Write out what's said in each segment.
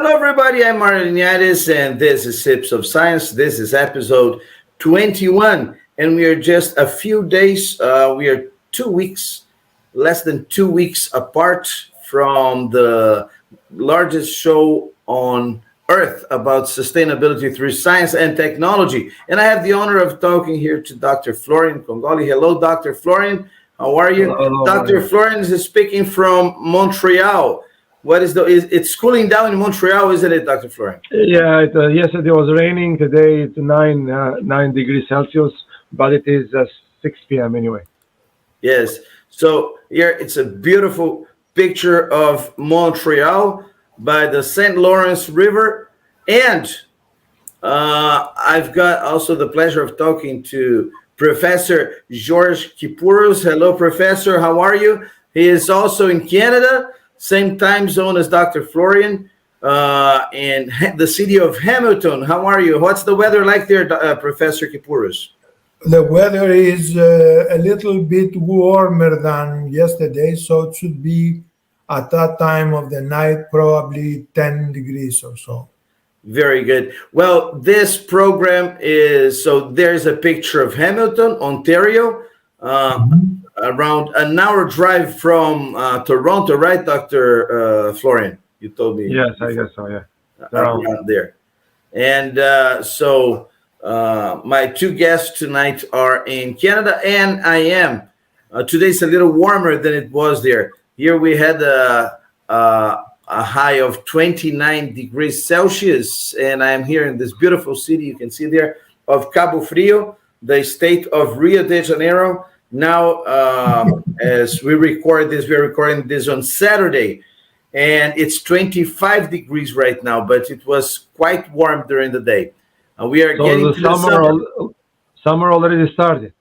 Hello, everybody. I'm Linhares, and this is SIPS of Science. This is episode 21, and we are just a few days, we are 2 weeks, less than 2 weeks apart from the largest show on Earth about sustainability through science and technology. And I have the honor of talking here to Dr. Florian Kongoli. Hello, Dr. Florian. How are you? Hello, Dr. Florian is speaking from Montreal. It's cooling down in Montreal, isn't it, Dr. Florian? Yeah, yesterday was raining. Today it's 9 degrees Celsius, but it is 6 p.m. anyway. Yes. So here it's a beautiful picture of Montreal by the St. Lawrence River. And I've got also the pleasure of talking to Professor George Kipouros. Hello, Professor. How are you? He is also in Canada. Same time zone as Dr. Florian in the city of Hamilton. How are you? What's the weather like there, Professor Kipouros? The weather is a little bit warmer than yesterday, so it should be at that time of the night probably 10 degrees or so. Very good. Well, this program is, so there's a picture of Hamilton, Ontario. Around an hour drive from Toronto, right, Dr. Florian? You told me. Yes, I guess so, yeah. Around there. And so my two guests tonight are in Canada, and I am. Today's a little warmer than it was there. Here we had a high of 29 degrees Celsius, and I am here in this beautiful city, you can see there, of Cabo Frio, the state of Rio de Janeiro. Now, as we record this, we're recording this on Saturday, and it's 25 degrees right now, but it was quite warm during the day. We are getting to the summer. Summer already started.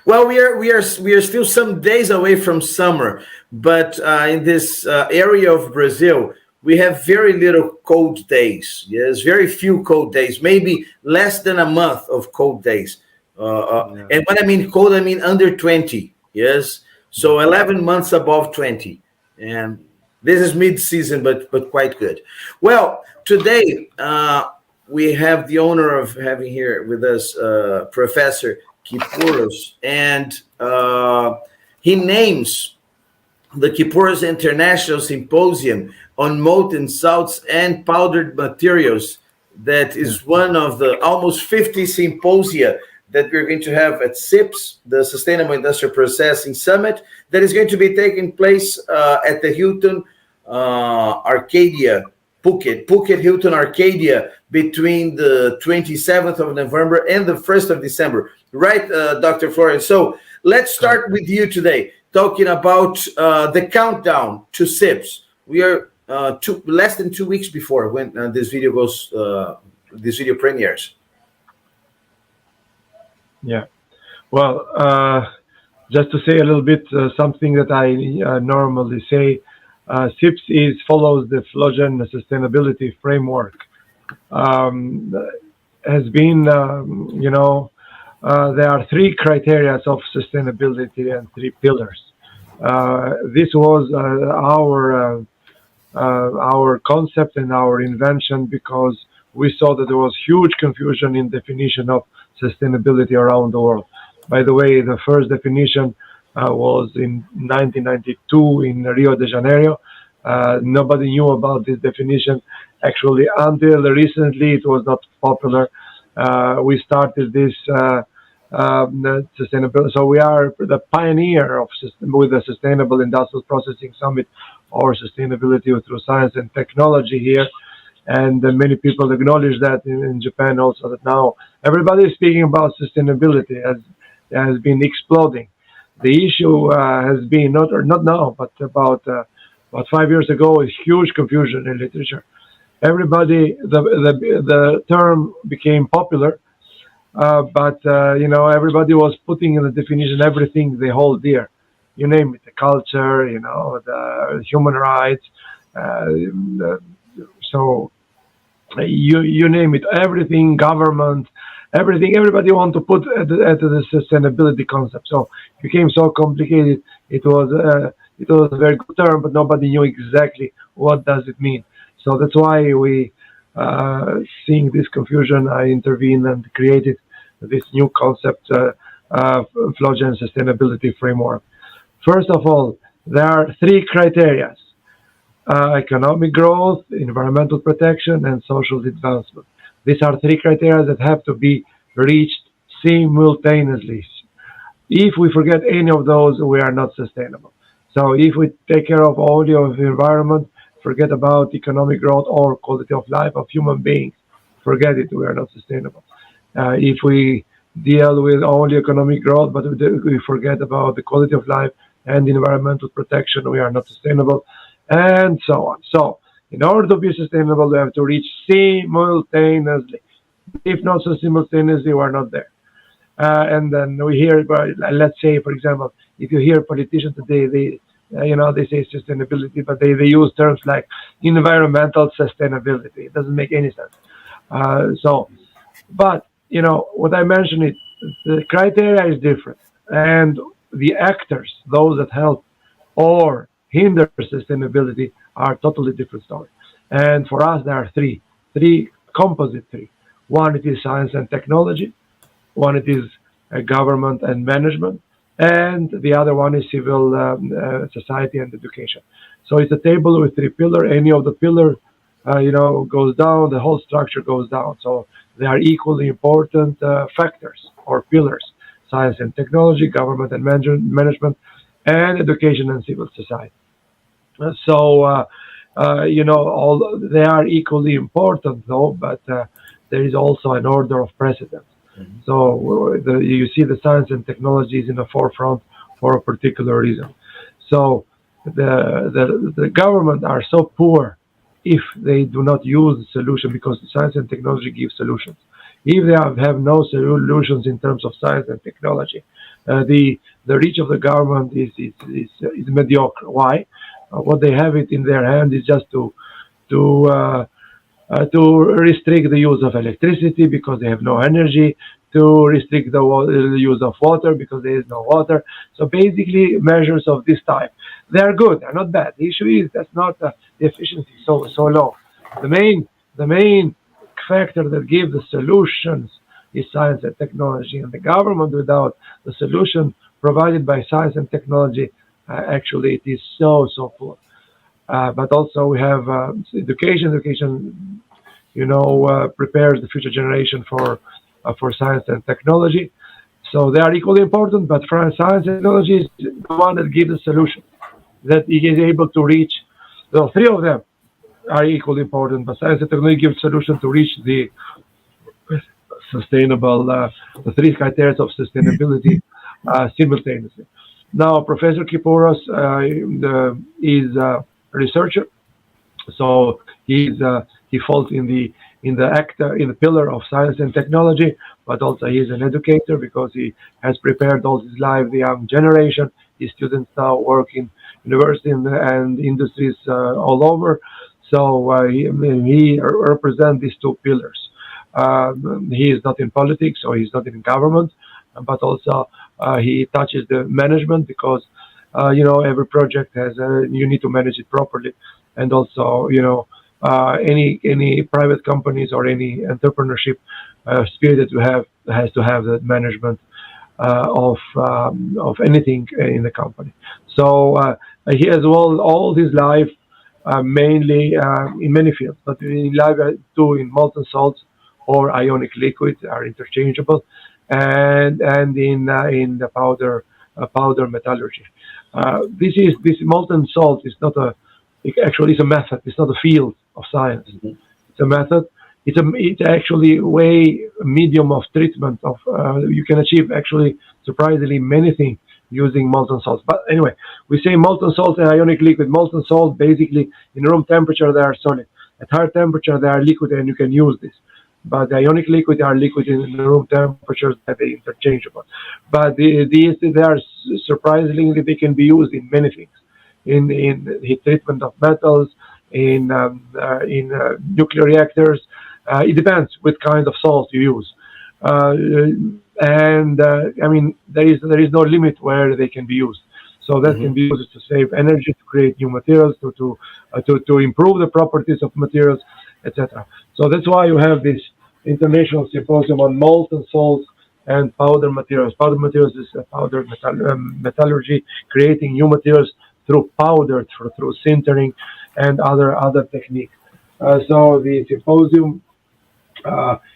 Well, we are still some days away from summer, but in this area of Brazil, we have very little cold days. Yes, very few cold days, maybe less than a month of cold days. And when I mean cold, I mean under 20. Yes, so 11 months above 20, and this is mid-season, but quite good. Well, today we have the honor of having here with us Professor Kipouros, and he names the Kipouros International Syposium on Molten Salts and Powdered Materials. That is one of the almost 50 symposia that we're going to have at SIPS, the Sustainable Industrial Processing Summit, that is going to be taking place at the Hilton Arcadia, Phuket Hilton Arcadia, between the 27th of November and the 1st of December. Right, Dr. Florian? So let's start with you today, talking about the countdown to SIPS. We are less than 2 weeks before when this video premieres. Yeah. Well, just to say a little bit something that I normally say, SIPS follows the Flogen sustainability framework. Has been, there are three criteria of sustainability and three pillars. This was our concept and our invention because we saw that there was huge confusion in definition of sustainability around the world. By the way, the first definition was in 1992 in Rio de Janeiro. Nobody knew about this definition actually until recently. It was not popular. We started this sustainability. So we are the pioneer with the Sustainable Industrial Processing Summit, or sustainability through science and technology here. And many people acknowledge that in Japan also, that now everybody is speaking about sustainability has been exploding. The issue has been not now, but about 5 years ago, is huge confusion in literature. Everybody, the term became popular, but everybody was putting in the definition everything they hold dear. You name it, the culture, the human rights. So you name it, everything, government, everything, everybody want to put at the sustainability concept. So it became so complicated. It was a very good term, but nobody knew exactly what does it mean. So that's why we, seeing this confusion, I intervened and created this new concept, Flogen Sustainability Framework. First of all, there are three criteria: economic growth, environmental protection, and social advancement. These are three criteria that have to be reached simultaneously. If we forget any of those, we are not sustainable. So if we take care of only of the environment, forget about economic growth or quality of life of human beings, forget it, we are not sustainable. If we deal with only economic growth, but we forget about the quality of life and environmental protection, we are not sustainable, and so on. So in order to be sustainable, we have to reach simultaneously. If not so simultaneously, we are not there. And then we hear, let's say, for example, if you hear politicians today, they say sustainability, but they use terms like environmental sustainability. It doesn't make any sense. But what I mentioned is the criteria is different, and the actors, those that help or hinder sustainability, are totally different story. And for us, there are three composite three. One, it is science and technology. One, it is government and management, and the other one is civil society and education. So it's a table with three pillars. Any of the pillar, goes down, the whole structure goes down. So they are equally important factors or pillars: science and technology, government and management, and education and civil society. So all they are equally important, though, but there is also an order of precedence. So you see the science and technology is in the forefront for a particular reason. So the government are so poor if they do not use the solution, because science and technology give solutions. If they have no solutions in terms of science and technology, the reach of the government is mediocre. Why? What they have it in their hand is just to restrict the use of electricity because they have no energy, to restrict the use of water because there is no water. So basically, measures of this type, they are good, they're not bad. The issue is that's not the efficiency so low. The main factor that gives the solutions is science and technology, and the government, without the solution provided by science and technology, actually it is so poor. But also we have education. Education, prepares the future generation for science and technology. So they are equally important, but for science and technology is the one that gives a solution, that it is able to reach. Well, three of them are equally important, but science and technology gives solution to reach the sustainable, the three criteria of sustainability simultaneously. Now, Professor Kipouros is a researcher, so he falls in the pillar of science and technology, but also he is an educator because he has prepared all his life the young generation. His students now work in universities and industries all over. So he represents these two pillars. He is not in politics, or he's not in government, but also he touches the management because every project has you need to manage it properly, and also any private companies or any entrepreneurship spirit that you have has to have the management of anything in the company. So he has all his life mainly in many fields, but in life too in molten salts or ionic liquids are interchangeable, and in the powder metallurgy. This molten salt is not actually it's a method. It's not a field of science. Mm-hmm. It's a method. It's actually a medium of treatment of you can achieve actually surprisingly many things using molten salts. But anyway, we say molten salt and ionic liquid. Molten salt basically in room temperature they are solid. At higher temperature they are liquid and you can use this. But the ionic liquid are liquid in room temperatures that they interchangeable. But these they are surprisingly they can be used in many things. In heat treatment of metals, in nuclear reactors. It depends what kind of salt you use. I mean, there is no limit where they can be used. So that can be used to save energy, to create new materials, to improve the properties of materials, etc. So that's why you have this international symposium on molten salts and powder materials. Powder materials is powder metallurgy, creating new materials through powder, through sintering, and other techniques. So the symposium,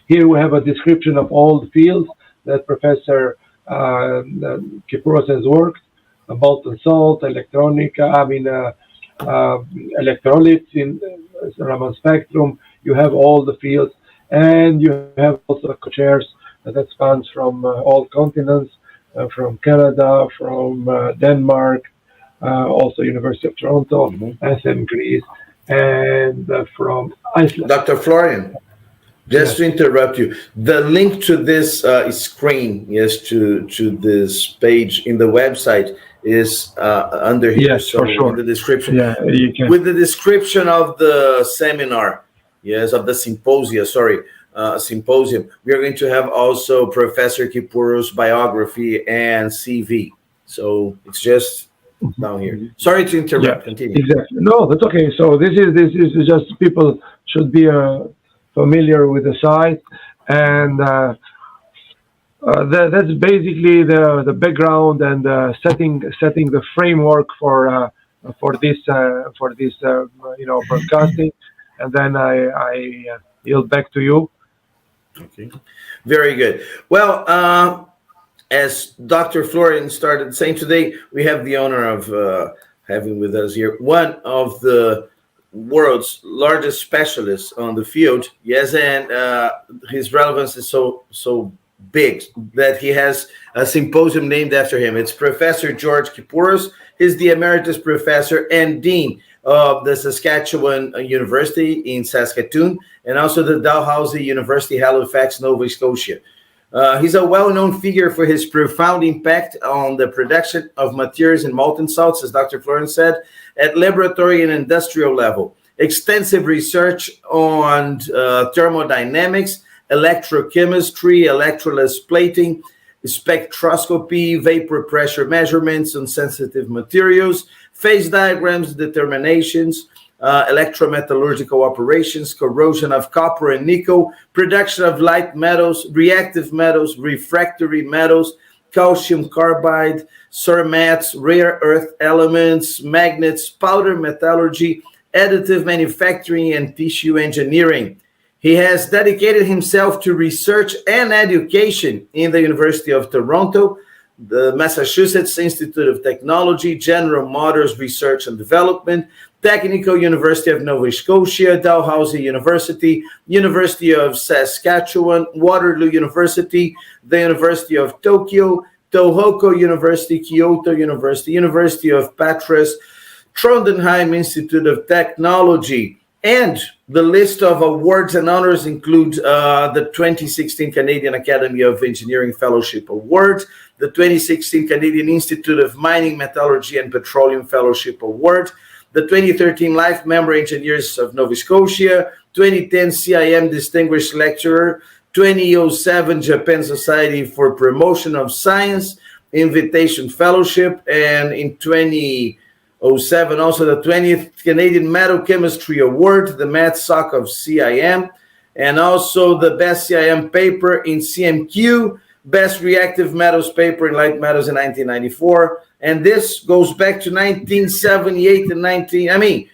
here we have a description of all the fields that Professor Kipouros has worked: molten salt, electrolytes in Raman spectrum. You have all the fields, and you have also co-chairs that spans from all continents, from Canada, from Denmark, also University of Toronto, SM Greece, and from Iceland. Dr. Florian, just to interrupt you, the link to this screen, to this page in the website is under here. Yes, so for sure. In the description. Yeah, you can. With the description of the seminar, of the symposium, we are going to have also Professor Kipouros' biography and CV. So it's just down here. Sorry to interrupt. Continue. Exactly. No, that's okay. So this is just people should be familiar with the site, and that's basically the background and setting the framework for this broadcasting, and then I yield back to you. Okay, very good. Well, as Dr. Florian started saying, today we have the honor of having with us here one of the world's largest specialists on the field. Yes, and his relevance is so big that he has a symposium named after him. It's Professor George Kipouros. He's the Emeritus Professor and Dean of the Saskatchewan University in Saskatoon, and also the Dalhousie University, Halifax, Nova Scotia. He's a well-known figure for his profound impact on the production of materials in molten salts, as Dr. Florian said, at laboratory and industrial level. Extensive research on thermodynamics, electrochemistry, electroless plating, spectroscopy, vapor pressure measurements on sensitive materials, phase diagrams, determinations, electrometallurgical operations, corrosion of copper and nickel, production of light metals, reactive metals, refractory metals, calcium carbide, cermets, rare earth elements, magnets, powder metallurgy, additive manufacturing, and tissue engineering. He has dedicated himself to research and education in the University of Toronto, the Massachusetts Institute of Technology, General Motors Research and Development, Technical University of Nova Scotia, Dalhousie University, University of Saskatchewan, Waterloo University, the University of Tokyo, Tohoku University, Kyoto University, University of Patras, Trondheim Institute of Technology. And the list of awards and honors includes the 2016 Canadian Academy of Engineering Fellowship Award, the 2016 Canadian Institute of Mining, Metallurgy, and Petroleum Fellowship Award, the 2013 Life Member Engineers of Nova Scotia, 2010 CIM Distinguished Lecturer, 2007 Japan Society for Promotion of Science Invitation Fellowship, and in 2007 also the 20th Canadian Metal Chemistry Award, the MatSoc of CIM, and also the Best CIM Paper in CMQ, Best Reactive Metals Paper in Light Metals in 1994. And this goes back to 1978 and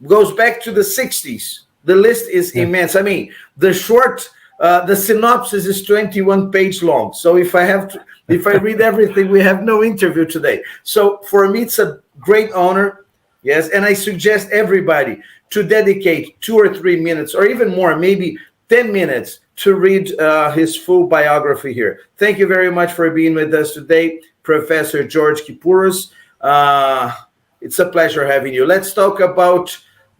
goes back to the 60s. The list is immense. The synopsis is 21 page long. So if I read everything, we have no interview today. So for me, it's a great honor. Yes. And I suggest everybody to dedicate 2 or 3 minutes or even more, maybe 10 minutes to read his full biography here. Thank you very much for being with us today, Professor George Kipouros. It's a pleasure having you. Let's talk about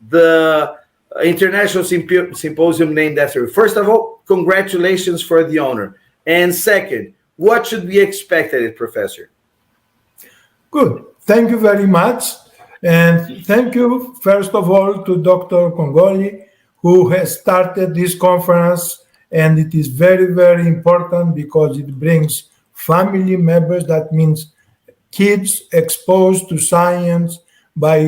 the International Symposium named after you. First of all, congratulations for the honor. And second, what should we expect at it, Professor? Good. Thank you very much. And thank you, first of all, to Dr. Kongoli, who has started this conference. And it is very, very important because it brings family members. That means kids exposed to science by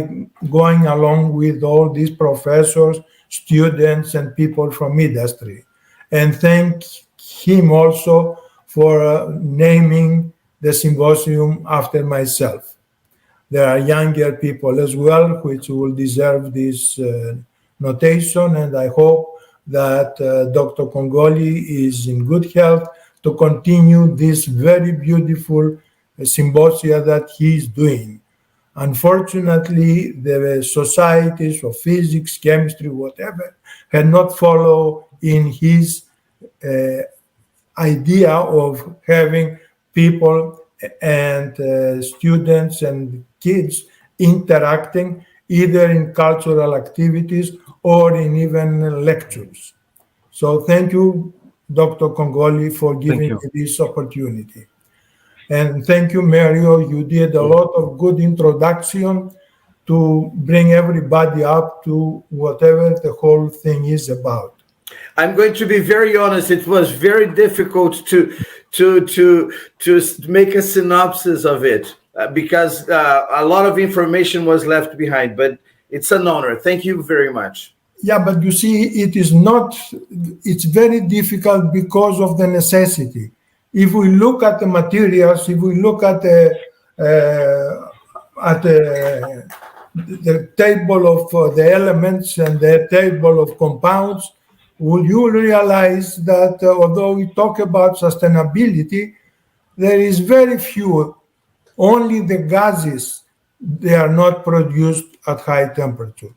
going along with all these professors, students, and people from industry. And thank him also for naming the symposium after myself. There are younger people as well which will deserve this notation, and I hope that Dr. Kongoli is in good health to continue this very beautiful symposia that he is doing. Unfortunately, the societies of physics, chemistry, whatever, had not followed in his idea of having people and students and kids interacting either in cultural activities or in even lectures. So thank you, Dr. Kongoli, for giving me this opportunity. And thank you, Mario. You did a lot of good introduction to bring everybody up to whatever the whole thing is about. I'm going to be very honest. It was very difficult to make a synopsis of it because a lot of information was left behind. But it's an honor. Thank you very much. Yeah, but you see, it is not. It's very difficult because of the necessity. If we look at the materials, if we look at the table of the elements and the table of compounds, will you realize that although we talk about sustainability, there is very few, only the gases, they are not produced at high temperature.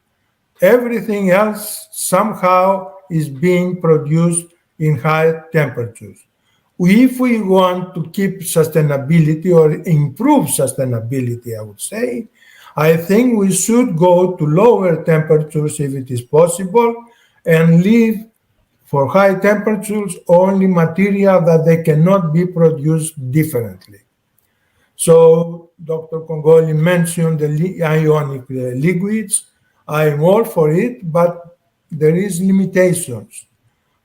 Everything else somehow is being produced in high temperatures. If we want to keep sustainability or improve sustainability, I would say, I think we should go to lower temperatures if it is possible and leave for high temperatures only material that they cannot be produced differently. So Dr. Kongoli mentioned the ionic liquids. I'm all for it, but there is limitations.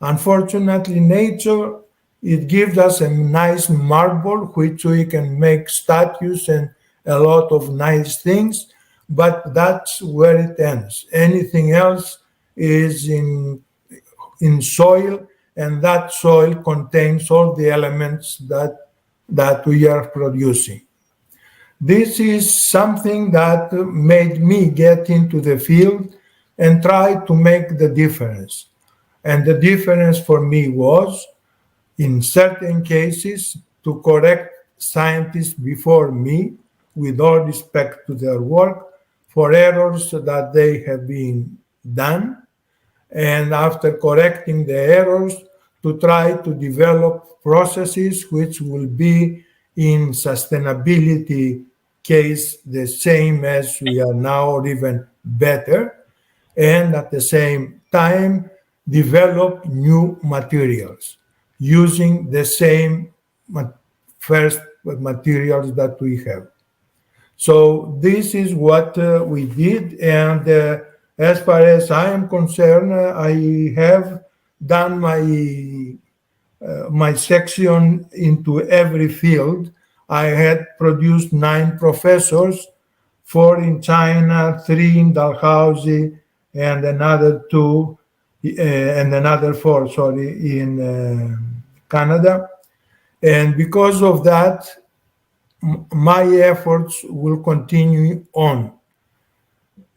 Unfortunately, nature, it gives us a nice marble which we can make statues and a lot of nice things, but that's where it ends. Anything else is in soil, and that soil contains all the elements that we are producing. This is something that made me get into the field and try to make the difference. And the difference for me was, in certain cases, to correct scientists before me, with all respect to their work, for errors that they have been done. And after correcting the errors, to try to develop processes which will be in sustainability case the same as we are now or even better, and at the same time develop new materials using the same first materials that we have. So this is what we did, and as far as I am concerned, I have done my section into every field. I had produced 9 professors, 4 in China, 3 in Dalhousie, and another 4, in Canada. And because of that, my efforts will continue on.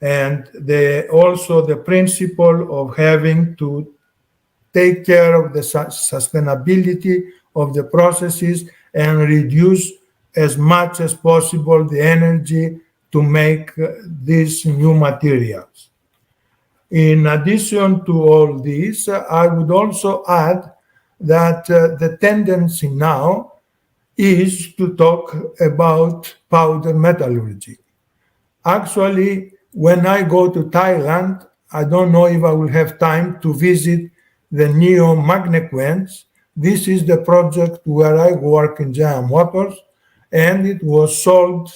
And also the principle of having to take care of the sustainability of the processes and reduce as much as possible the energy to make these new materials. In addition to all this, I would also add that the tendency now is to talk about powder metallurgy. Actually, when I go to Thailand, I don't know if I will have time to visit the Neo Magnequench. This is the project where I work in General Motors, and it was sold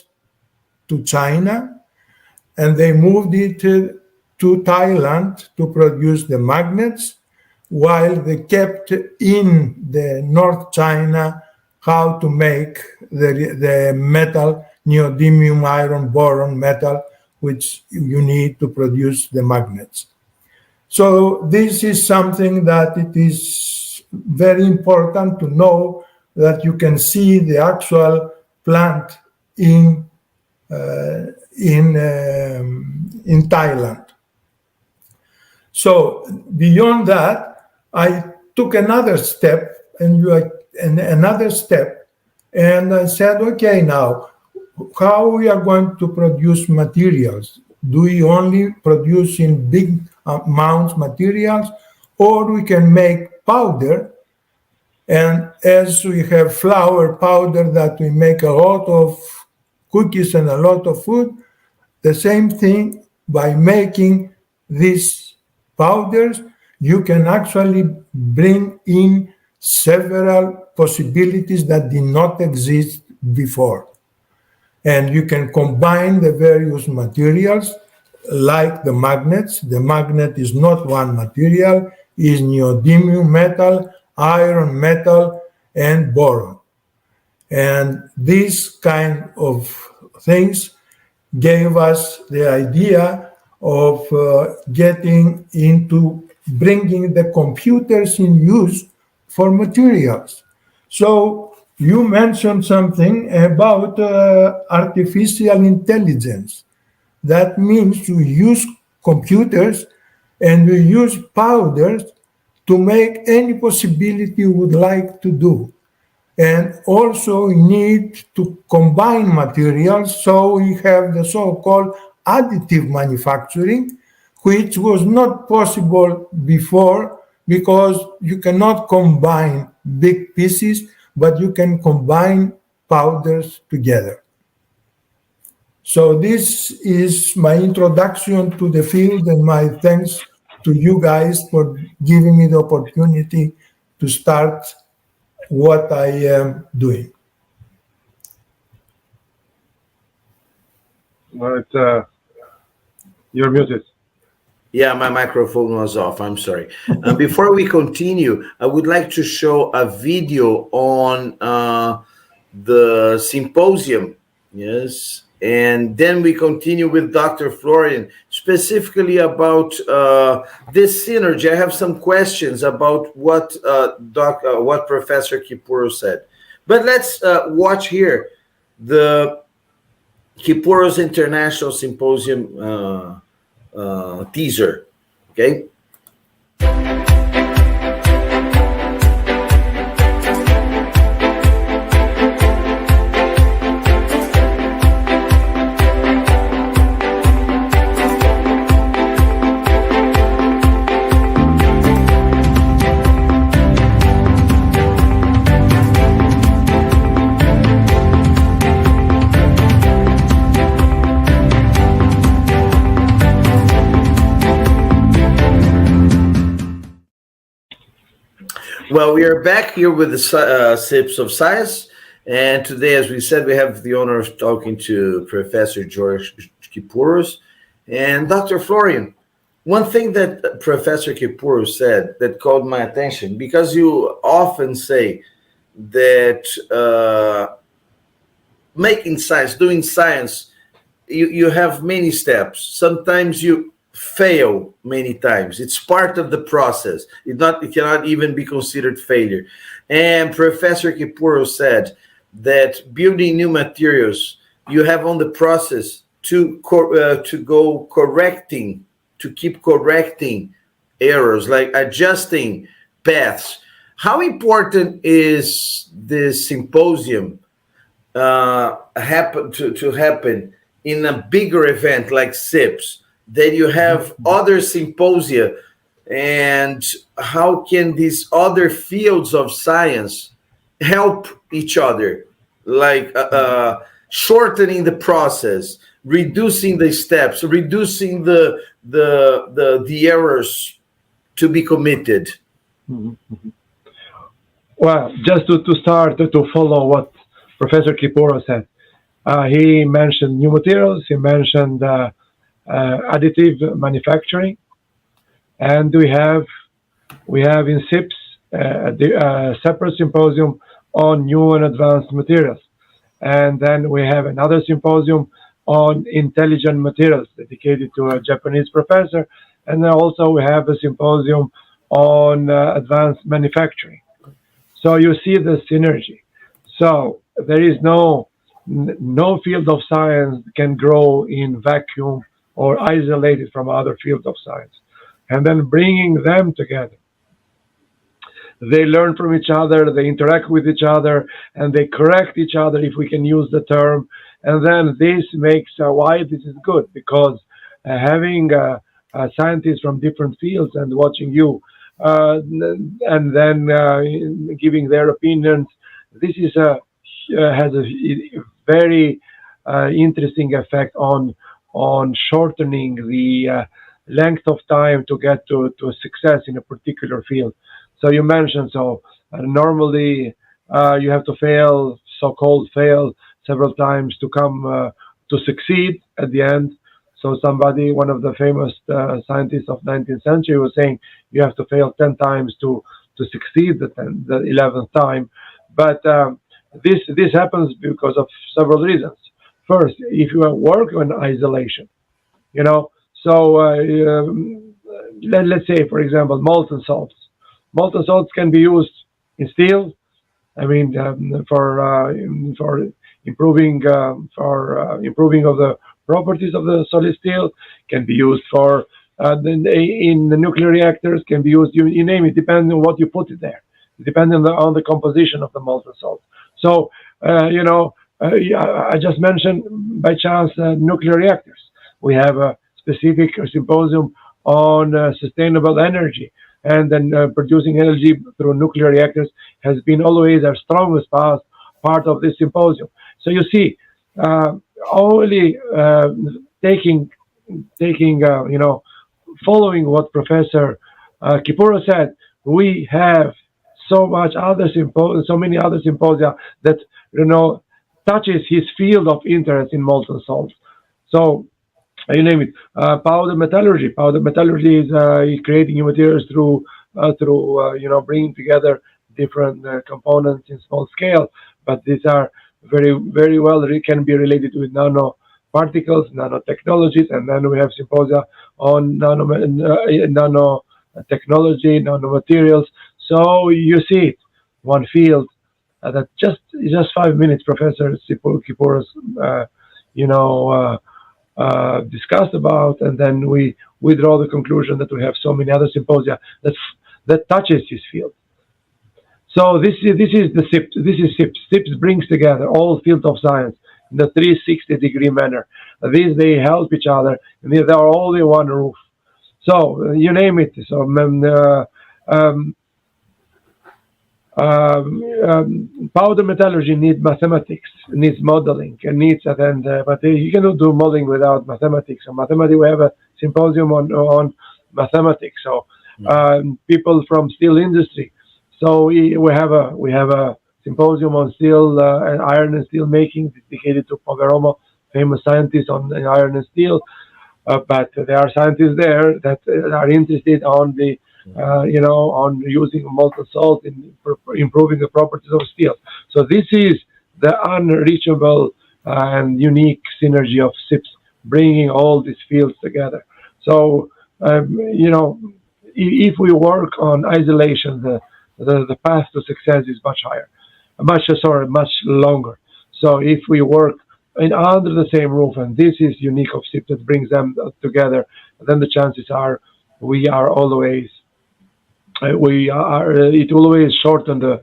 to China, and they moved it to Thailand to produce the magnets, while they kept in the North China how to make the metal neodymium, iron, boron, metal, which you need to produce the magnets. So this is something that it is very important to know, that you can see the actual plant in Thailand. So beyond that, I took another step and another step, and I said, okay, now how we are going to produce materials? Do we only produce in big amounts materials, or we can make powder? And as we have flour powder that we make a lot of cookies and a lot of food, the same thing, by making these powders, you can actually bring in several possibilities that did not exist before. And you can combine the various materials, like the magnets. The magnet is not one material, is neodymium metal, iron metal, and boron. And these kind of things gave us the idea of getting into bringing the computers in use for materials. So you mentioned something about artificial intelligence. That means you use computers and you use powders to make any possibility you would like to do. And also we need to combine materials, so we have the so-called additive manufacturing, which was not possible before because you cannot combine big pieces, but you can combine powders together. So this is my introduction to the field, and my thanks to you guys for giving me the opportunity to start what I am doing. But you're muted. Yeah, my microphone was off. I'm sorry. Before we continue, I would like to show a video on the symposium. Yes. And then we continue with Dr. Florian, specifically about this synergy. I have some questions about what Professor Kipouros said. But let's watch here the Kipouros International Symposium teaser. Okay. Well, we are back here with the SIPS of Science, and today, as we said, we have the honor of talking to Professor George Kipouros and Dr. Florian. One thing that Professor Kipouros said that caught my attention, because you often say that making science, doing science, you have many steps. Sometimes you fail many times. It's part of the process. It cannot even be considered failure. And Professor Kipouros said that building new materials, you have on the process to go correcting, to keep correcting errors, like adjusting paths. How important is this symposium happen in a bigger event like SIPS? Then you have other symposia, and how can these other fields of science help each other, like shortening the process, reducing the steps, reducing the errors to be committed? Well, just to start to follow what Professor Kipouros said, he mentioned new materials, he mentioned additive manufacturing, and we have in SIPS a separate symposium on new and advanced materials. And then we have another symposium on intelligent materials dedicated to a Japanese professor. And then also we have a symposium on advanced manufacturing. So you see the synergy. So there is no field of science can grow in vacuum or isolated from other fields of science. And then bringing them together, they learn from each other, they interact with each other, and they correct each other, if we can use the term. And then this makes why this is good, because having scientists from different fields and watching you, and then giving their opinions, this is has a very interesting effect on shortening the length of time to get to a success in a particular field. So you mentioned, normally you have to fail, so-called fail, several times to come to succeed at the end. So one of the famous scientists of 19th century was saying you have to fail 10 times to succeed the 11th time. But this happens because of several reasons. First, if you work on isolation, let's say, for example, molten salts. Molten salts can be used in steel. I mean, for improving of the properties of the solid steel. Can be used for in the nuclear reactors. Can be used. You name it. Depending on what you put it there. Depending on the composition of the molten salt. So I just mentioned by chance nuclear reactors. We have a specific symposium on sustainable energy. And then producing energy through nuclear reactors has been always our strongest part of this symposium. So you see, only following what Professor Kipouros said, we have so many other symposia that touches his field of interest in molten salts. So you name it. Powder metallurgy. Powder metallurgy is creating new materials through bringing together different components in small scale. But these are very, very well can be related with nanoparticles, nanotechnologies, and then we have symposia on nanotechnology, nanomaterials. So you see it, one field that just 5 minutes, Professor Kipouros, discussed about, and then we draw the conclusion that we have so many other symposia that touches his field. So this is the SIPS. This is SIPS. SIPS brings together all fields of science in a 360-degree manner. These they help each other, and they are all in one roof. So you name it. So powder metallurgy needs mathematics, needs modeling, and but you cannot do modeling without mathematics. So mathematics, we have a symposium on mathematics. So people from steel industry. So we have a symposium on steel and iron and steel making dedicated to Poveromo, famous scientist on iron and steel. But there are scientists there that are interested on the on using molten salt in improving the properties of steel. So this is the unreachable and unique synergy of SIPS, bringing all these fields together. So if we work on isolation, the path to success is much higher, much longer. So if we work under the same roof, and this is unique of SIPS that brings them together, then the chances are it will always shorten the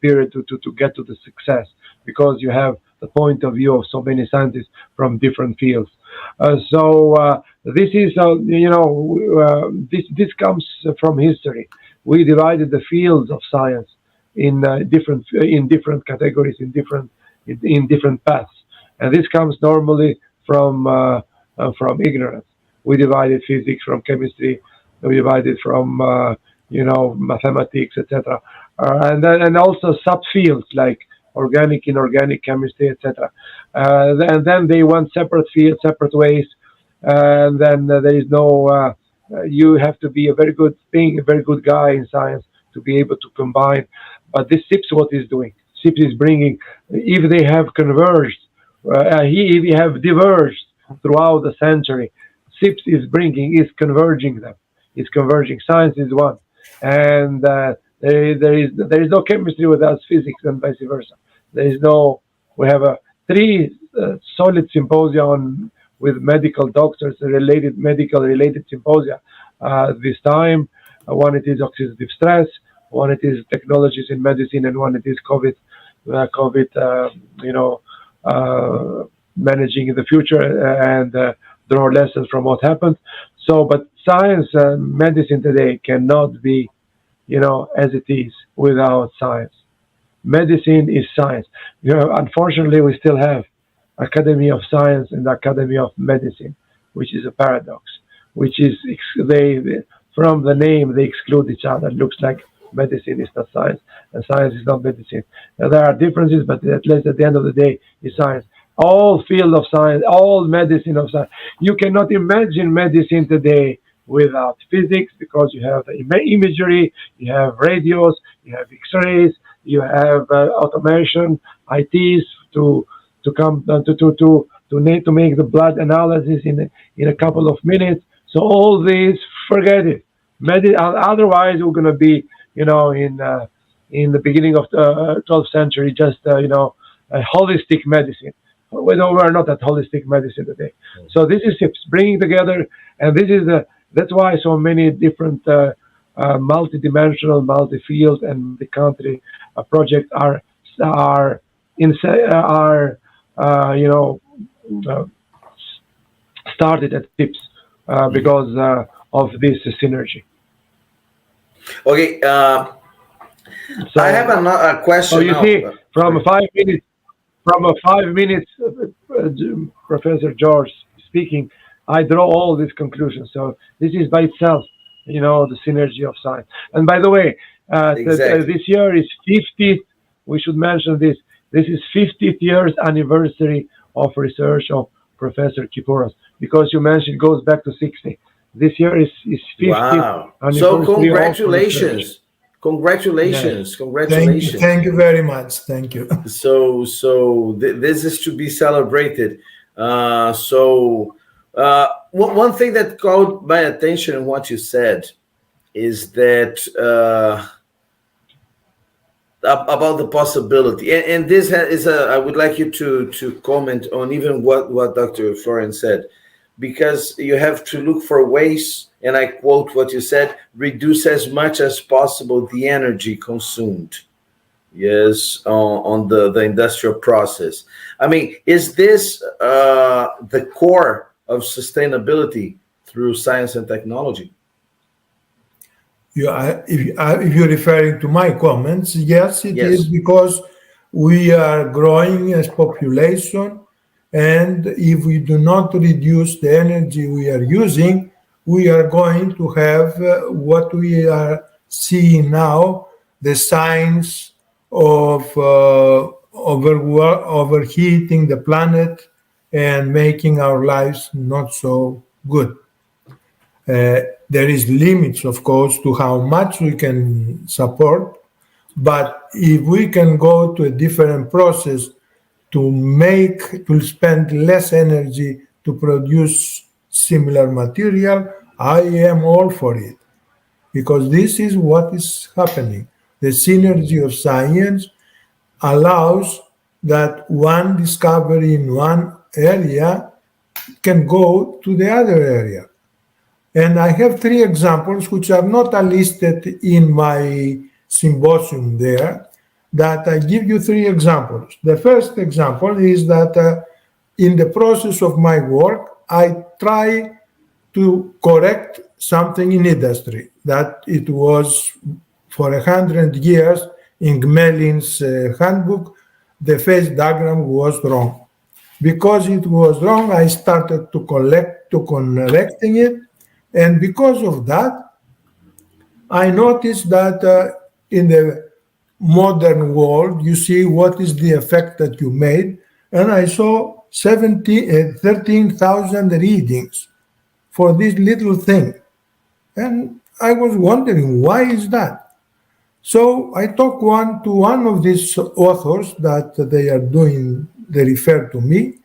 period to get to the success, because you have the point of view of so many scientists from different fields. This is this comes from history. We divided the fields of science in different categories, in different paths, and this comes normally from ignorance. We divided physics from chemistry. We divided from mathematics, etc., and also subfields like organic, inorganic chemistry, etc. And then they went separate fields, separate ways, and then there is no. You have to be a very good guy in science to be able to combine. But this SIPS what is doing. SIPS is bringing, if they have converged, if they have diverged throughout the century, SIPS is converging them. It's converging. Science is one, and there is no chemistry without physics, and vice versa. There is no. We have three solid symposia with medical doctors medical related symposia this time. One it is oxidative stress, one it is technologies in medicine, and one it is COVID, managing in the future and draw lessons from what happened. So, but science and medicine today cannot be, as it is without science. Medicine is science. Unfortunately, we still have Academy of Science and Academy of Medicine, which is a paradox. Which is from the name they exclude each other. It looks like medicine is not science, and science is not medicine. Now, there are differences, but at least at the end of the day, it's science. All field of science, all medicine of science. You cannot imagine medicine today without physics, because you have the imagery, you have radios, you have X-rays, you have automation, ITs to make the blood analysis in a couple of minutes. So all this, forget it. Otherwise, we're going to be, in the beginning of the 12th century, just a holistic medicine. We're not at holistic medicine today. So this is SIPS bringing together, and that's why so many different multi-dimensional, multi-field, and multi-country projects are started at SIPS because of this synergy. Okay, so I have a question. So you see, from a 5 minutes, Professor George speaking, I draw all these conclusions. So this is by itself, the synergy of science. And by the way, exactly. This year is 50th. We should mention this. This is 50th years anniversary of research of Professor Kipouros, because you mentioned it goes back to 60. This year is 50th. Wow! Anniversary. So congratulations. Congratulations. Thank you very much. Thank you. So this is to be celebrated. One thing that caught my attention in what you said is that about the possibility, and this is I would like you to comment on even what Dr. Florian said, because you have to look for ways, and I quote what you said, reduce as much as possible the energy consumed, yes, on the industrial process. I mean, is this the core of sustainability through science and technology? If you're referring to my comments, yes, it is, because we are growing as population, and if we do not reduce the energy we are using, we are going to have what we are seeing now, the signs of overheating the planet and making our lives not so good. There is limits, of course, to how much we can support, but if we can go to a different process to spend less energy to produce similar material, I am all for it, because this is what is happening. The synergy of science allows that one discovery in one area can go to the other area. And I have three examples which are not listed in my symposium there, that I give you three examples. The first example is that in the process of my work, I try to correct something in industry, that it was for 100 years in Gmelin's handbook, the phase diagram was wrong. Because it was wrong, I started to correcting it. And because of that, I noticed that in the modern world, you see what is the effect that you made. And I saw 13,000 readings for this little thing. And I was wondering, why is that? So I talked to one of these authors that they refer to me,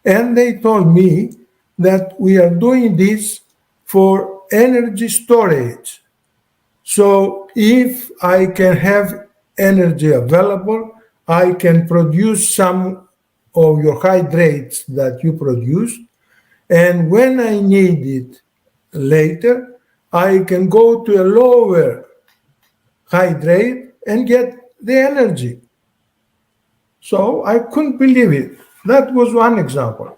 and they told me that we are doing this for energy storage. So if I can have energy available, I can produce some of your hydrates that you produce, and when I need it later, I can go to a lower hydrate and get the energy. So I couldn't believe it. That was one example.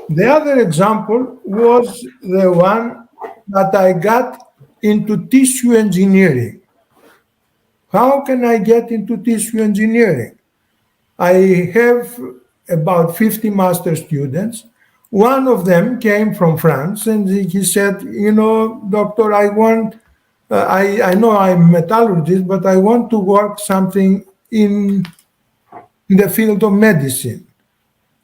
The other example was the one that I got into tissue engineering. How can I get into tissue engineering? I have about 50 master students. One of them came from France and he said, doctor, I know I'm a metallurgist, but I want to work something in the field of medicine.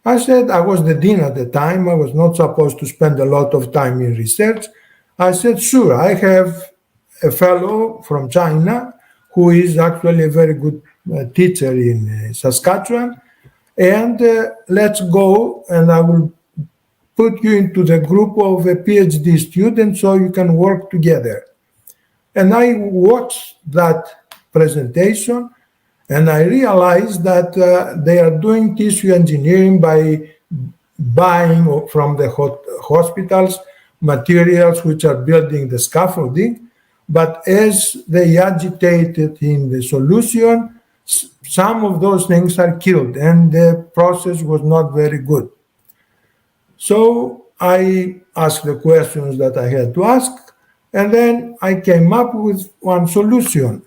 I said, I was the dean at the time. I was not supposed to spend a lot of time in research. I said, sure, I have a fellow from China who is actually a very good teacher in Saskatchewan. And let's go, and I will put you into the group of a PhD student so you can work together. And I watched that presentation, and I realized that they are doing tissue engineering by buying from the hospitals materials which are building the scaffolding. But as they agitated in the solution, some of those things are killed, and the process was not very good. So I asked the questions that I had to ask, and then I came up with one solution.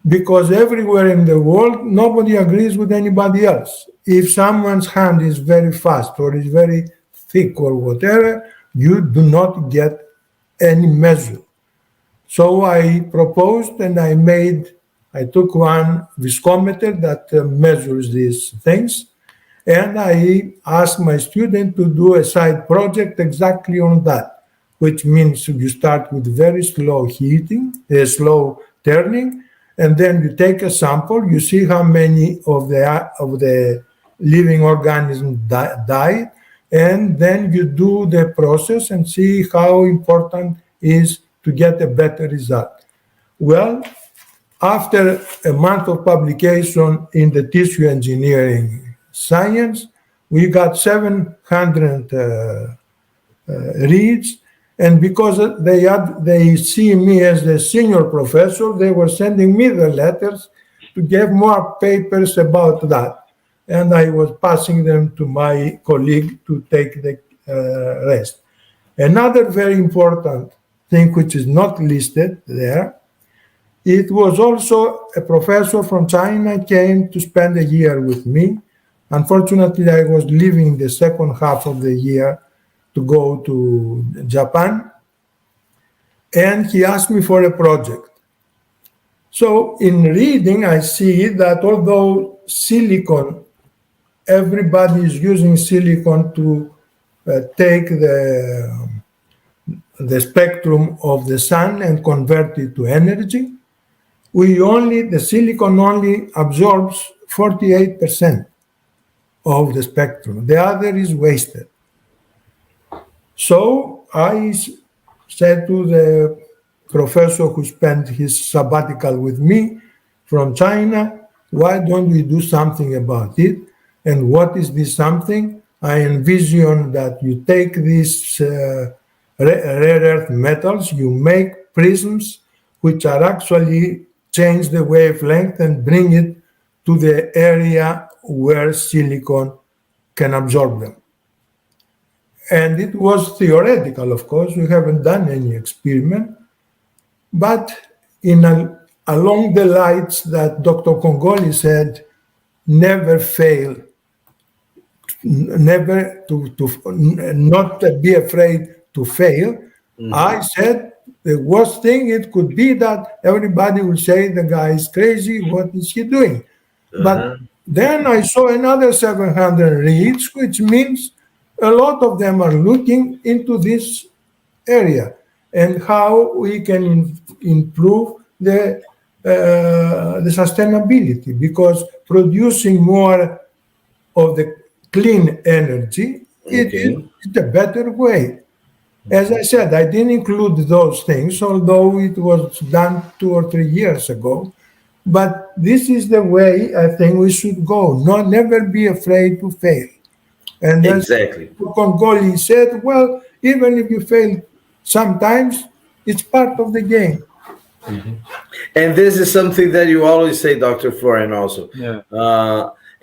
Because everywhere in the world, nobody agrees with anybody else. If someone's hand is very fast or is very thick or whatever, you do not get any measure. So I proposed and I took one viscometer that measures these things, and I asked my student to do a side project exactly on that, which means you start with very slow slow turning, and then you take a sample, you see how many of the living organisms died, and then you do the process and see how important is to get a better result. Well, after a month of publication in the tissue engineering science, we got 700 reads. And because they see me as the senior professor, they were sending me the letters to get more papers about that. And I was passing them to my colleague to take the rest. Another very important thing which is not listed there, it was also a professor from China came to spend a year with me. Unfortunately, I was leaving the second half of the year to go to Japan, and he asked me for a project. So in reading, I see that although silicon, everybody is using silicon to take the spectrum of the sun and convert it to energy, the silicon only absorbs 48% of the spectrum. The other is wasted. So I said to the professor who spent his sabbatical with me from China, why don't we do something about it? And what is this something? I envision that you take these rare earth metals, you make prisms which are actually change the wavelength and bring it to the area where silicon can absorb them. And it was theoretical, of course. We haven't done any experiment. But along the lines that Dr. Kongoli said, never fail, never not be afraid to fail. Mm-hmm. I said the worst thing it could be that everybody will say the guy is crazy, what is he doing? Uh-huh. But then I saw another 700 reads, which means a lot of them are looking into this area and how we can improve the the sustainability, because producing more of the clean energy, it is the better way. As I said, I didn't include those things, although it was done 2 or 3 years ago. But this is the way I think we should go. Never be afraid to fail. And as Kongoli said, well, even if you fail sometimes, it's part of the game. And this is something that you always say, Dr. Florian, also. Yeah.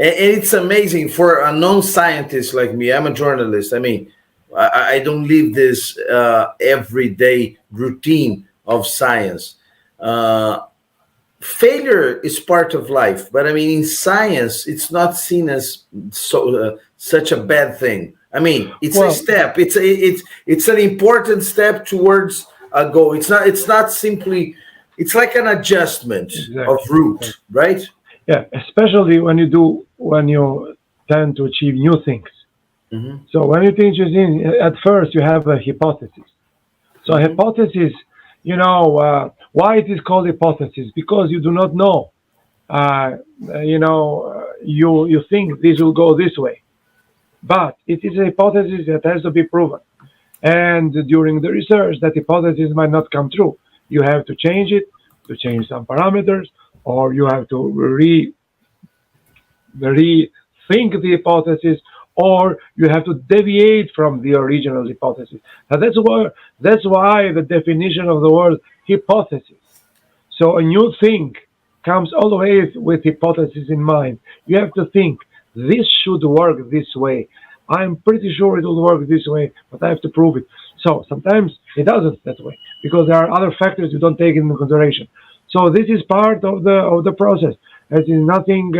And it's amazing for a non-scientist like me. I'm a journalist. I mean, I don't live this everyday routine of science. Failure is part of life, but I mean, in science, it's not seen as such a bad thing. I mean, it's a step. It's an important step towards a goal. It's not simply. It's like an adjustment of route, right? Yeah, especially when you tend to achieve new things. So when you think at first you have a hypothesis. So a hypothesis, why it is called hypothesis? Because you do not know. You think this will go this way, but it is a hypothesis that has to be proven. And during the research, that hypothesis might not come true. You have to change it, to change some parameters, or you have to rethink the hypothesis, or you have to deviate from the original hypothesis. Now that's why the definition of the word hypothesis. So a new thing comes always with hypothesis in mind. You have to think, this should work this way. I'm pretty sure it will work this way, but I have to prove it. So sometimes it doesn't that way, because there are other factors you don't take into consideration. So this is part of the process. There is nothing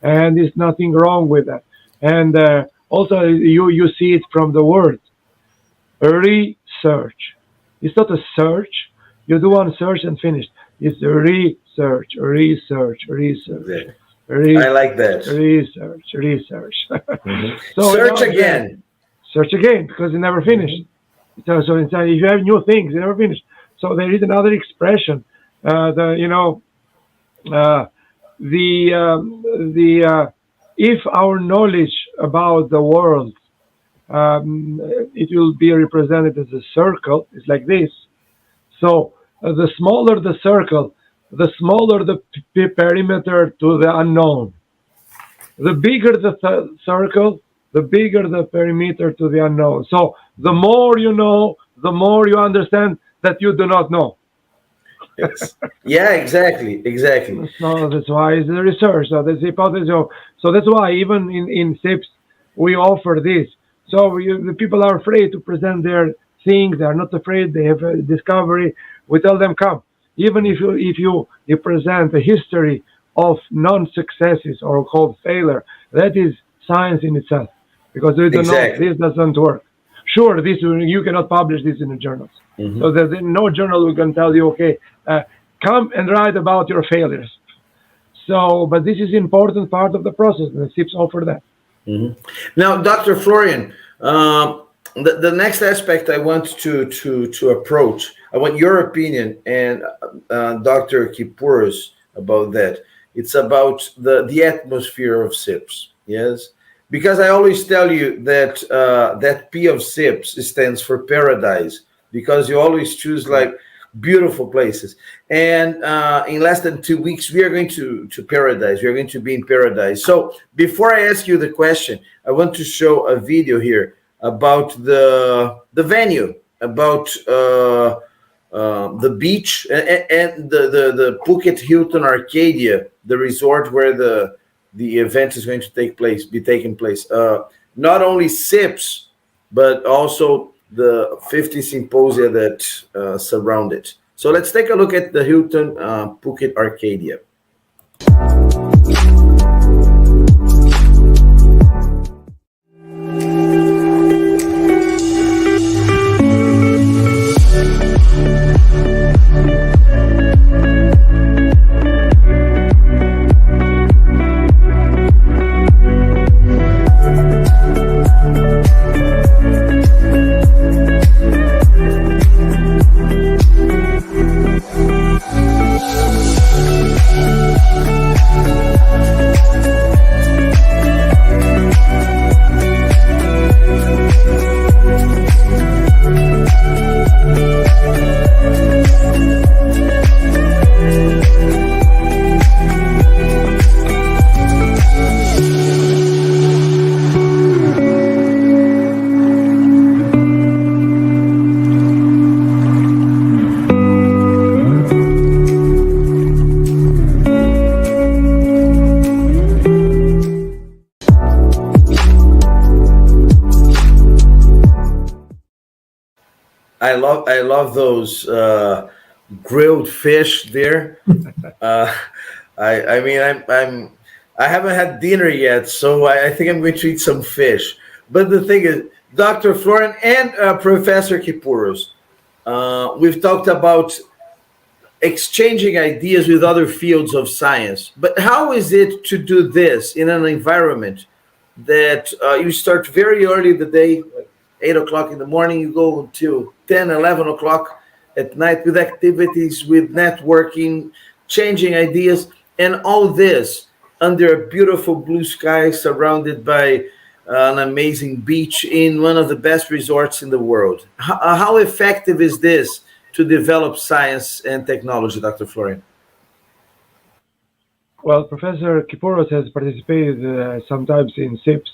and there's nothing wrong with that. And also you see it from the word research. It's not a search. You do one search and finish. It's research. I like that. Research. So search again. Search again, because you never finish. So if you have new things, you never finish. So there is another expression. If our knowledge about the world, it will be represented as a circle. It's like this. So the smaller the circle, the smaller the perimeter to the unknown. The bigger the circle, the bigger the perimeter to the unknown. So the more you know, the more you understand that you do not know. Yes. Yeah, exactly. So that's why it's the research. So that's the hypothesis. So that's why even in SIPS we offer this. So the people are afraid to present their things. They are not afraid. They have a discovery. We tell them, come. Even if you present a history of non-successes or called failure, that is science in itself, because we don't know this doesn't work. Sure, you cannot publish this in the journals. So there's no journal who can tell you, okay, come and write about your failures. So, but this is important part of the process, and the SIPS offer that. Now, Dr. Florian, the next aspect I want to approach, I want your opinion and Dr. Kipouros about that. It's about the atmosphere of SIPS, yes? Because I always tell you that that P of SIPS stands for paradise, because you always choose like beautiful places. And in less than 2 weeks, we are going to paradise. We are going to be in paradise. So before I ask you the question, I want to show a video here about the venue, about the beach and the Phuket Hilton Arcadia, the resort where the event is going to be taking place. Not only SIPS, but also the 50 symposia that surround it. So let's take a look at the Hilton Phuket Arcadia. I love those grilled fish there. Uh, I mean, I haven't had dinner yet, so I think I'm going to eat some fish. But the thing is, Dr. Florian and Professor Kipouros, we've talked about exchanging ideas with other fields of science. But how is it to do this in an environment that you start very early in the day, like 8 o'clock in the morning, you go until 10, 11 o'clock at night with activities, with networking, changing ideas, and all this under a beautiful blue sky surrounded by an amazing beach in one of the best resorts in the world. How effective is this to develop science and technology, Dr. Florian? Well, Professor Kipouros has participated sometimes in SIPS.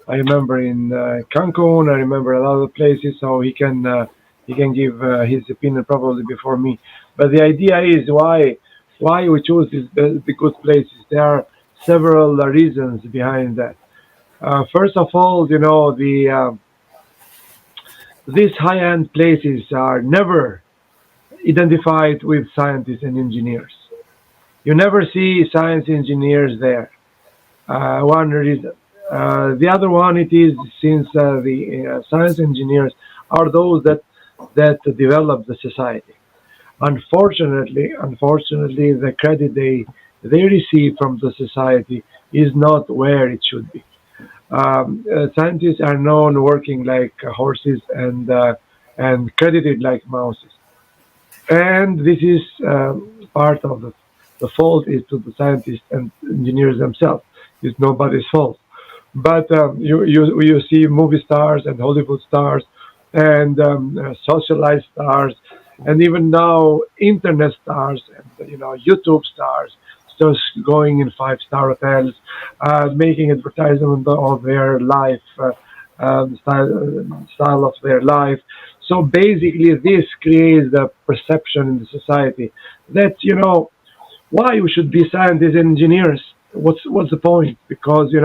I remember in Cancun. I remember a lot of places, so he can give his opinion probably before me. But the idea is why we choose the good places. There are several reasons behind that. First of all, these high-end places are never identified with scientists and engineers. You never see science engineers there. One reason. The other one it is since the science engineers are those that develop the society. Unfortunately, the credit they receive from the society is not where it should be. Scientists are known working like horses and credited like mouses. And this is part of the fault is to the scientists and engineers themselves. It's nobody's fault. But you see movie stars and Hollywood stars and socialite stars and even now internet stars and YouTube stars just going in five-star hotels, making advertisement of their life, style of their life. So basically, this creates a perception in the society that why we should be scientists and engineers. What's the point? Because you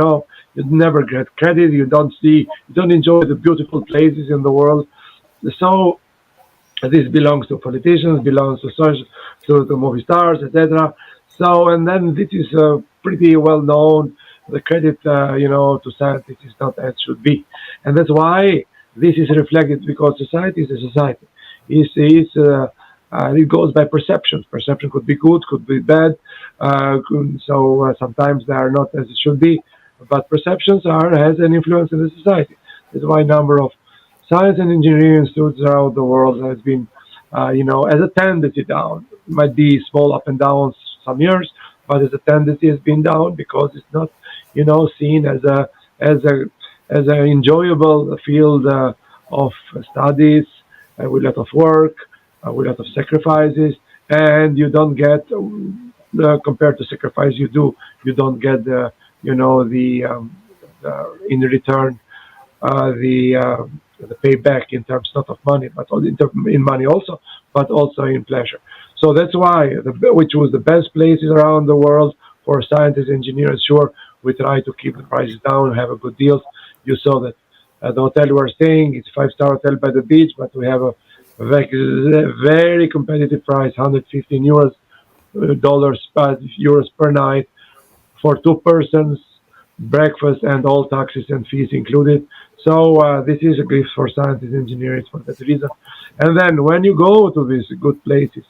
never get credit. You don't enjoy the beautiful places in the world. So this belongs to politicians, belongs to the movie stars, etc. So and then this is pretty well known. The credit to scientists is not as should be, and that's why this is reflected because society is a society. It goes by perceptions. Perception could be good, could be bad. Sometimes they are not as it should be, but perceptions has an influence in the society. That's why a number of science and engineering institutes around the world has been, as a tendency down. It might be small up and downs some years, but as a tendency has been down because it's not, seen as an enjoyable field of studies with a lot of work, with a lot of sacrifices, and you don't get compared to sacrifice you don't get the in return the payback in terms not of money, but in money also, but also in pleasure. So that's why we choose the best places around the world for scientists, engineers. Sure, we try to keep the prices down, have a good deals. You saw that the hotel we're staying, it's a five-star hotel by the beach, but we have a very competitive price, 115 euros per night for two persons, breakfast and all taxes and fees included. So this is a gift for scientists and engineers for that reason. And then when you go to these good places,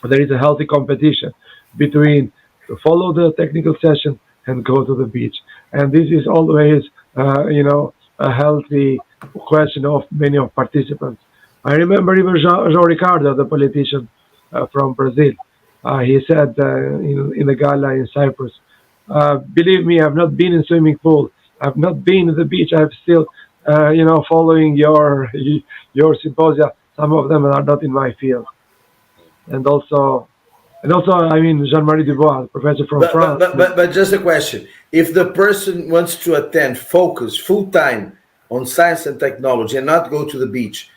there is a healthy competition between to follow the technical session and go to the beach. And this is always, a healthy question of many of participants. I remember even João Ricardo, the politician from Brazil. He said in a gala in Cyprus, believe me, I've not been in swimming pool. I've not been at the beach. I'm still, following your symposia. Some of them are not in my field. And also, I mean, Jean-Marie Dubois, professor from France. But just a question. If the person wants to attend, focus full-time on science and technology and not go to the beach,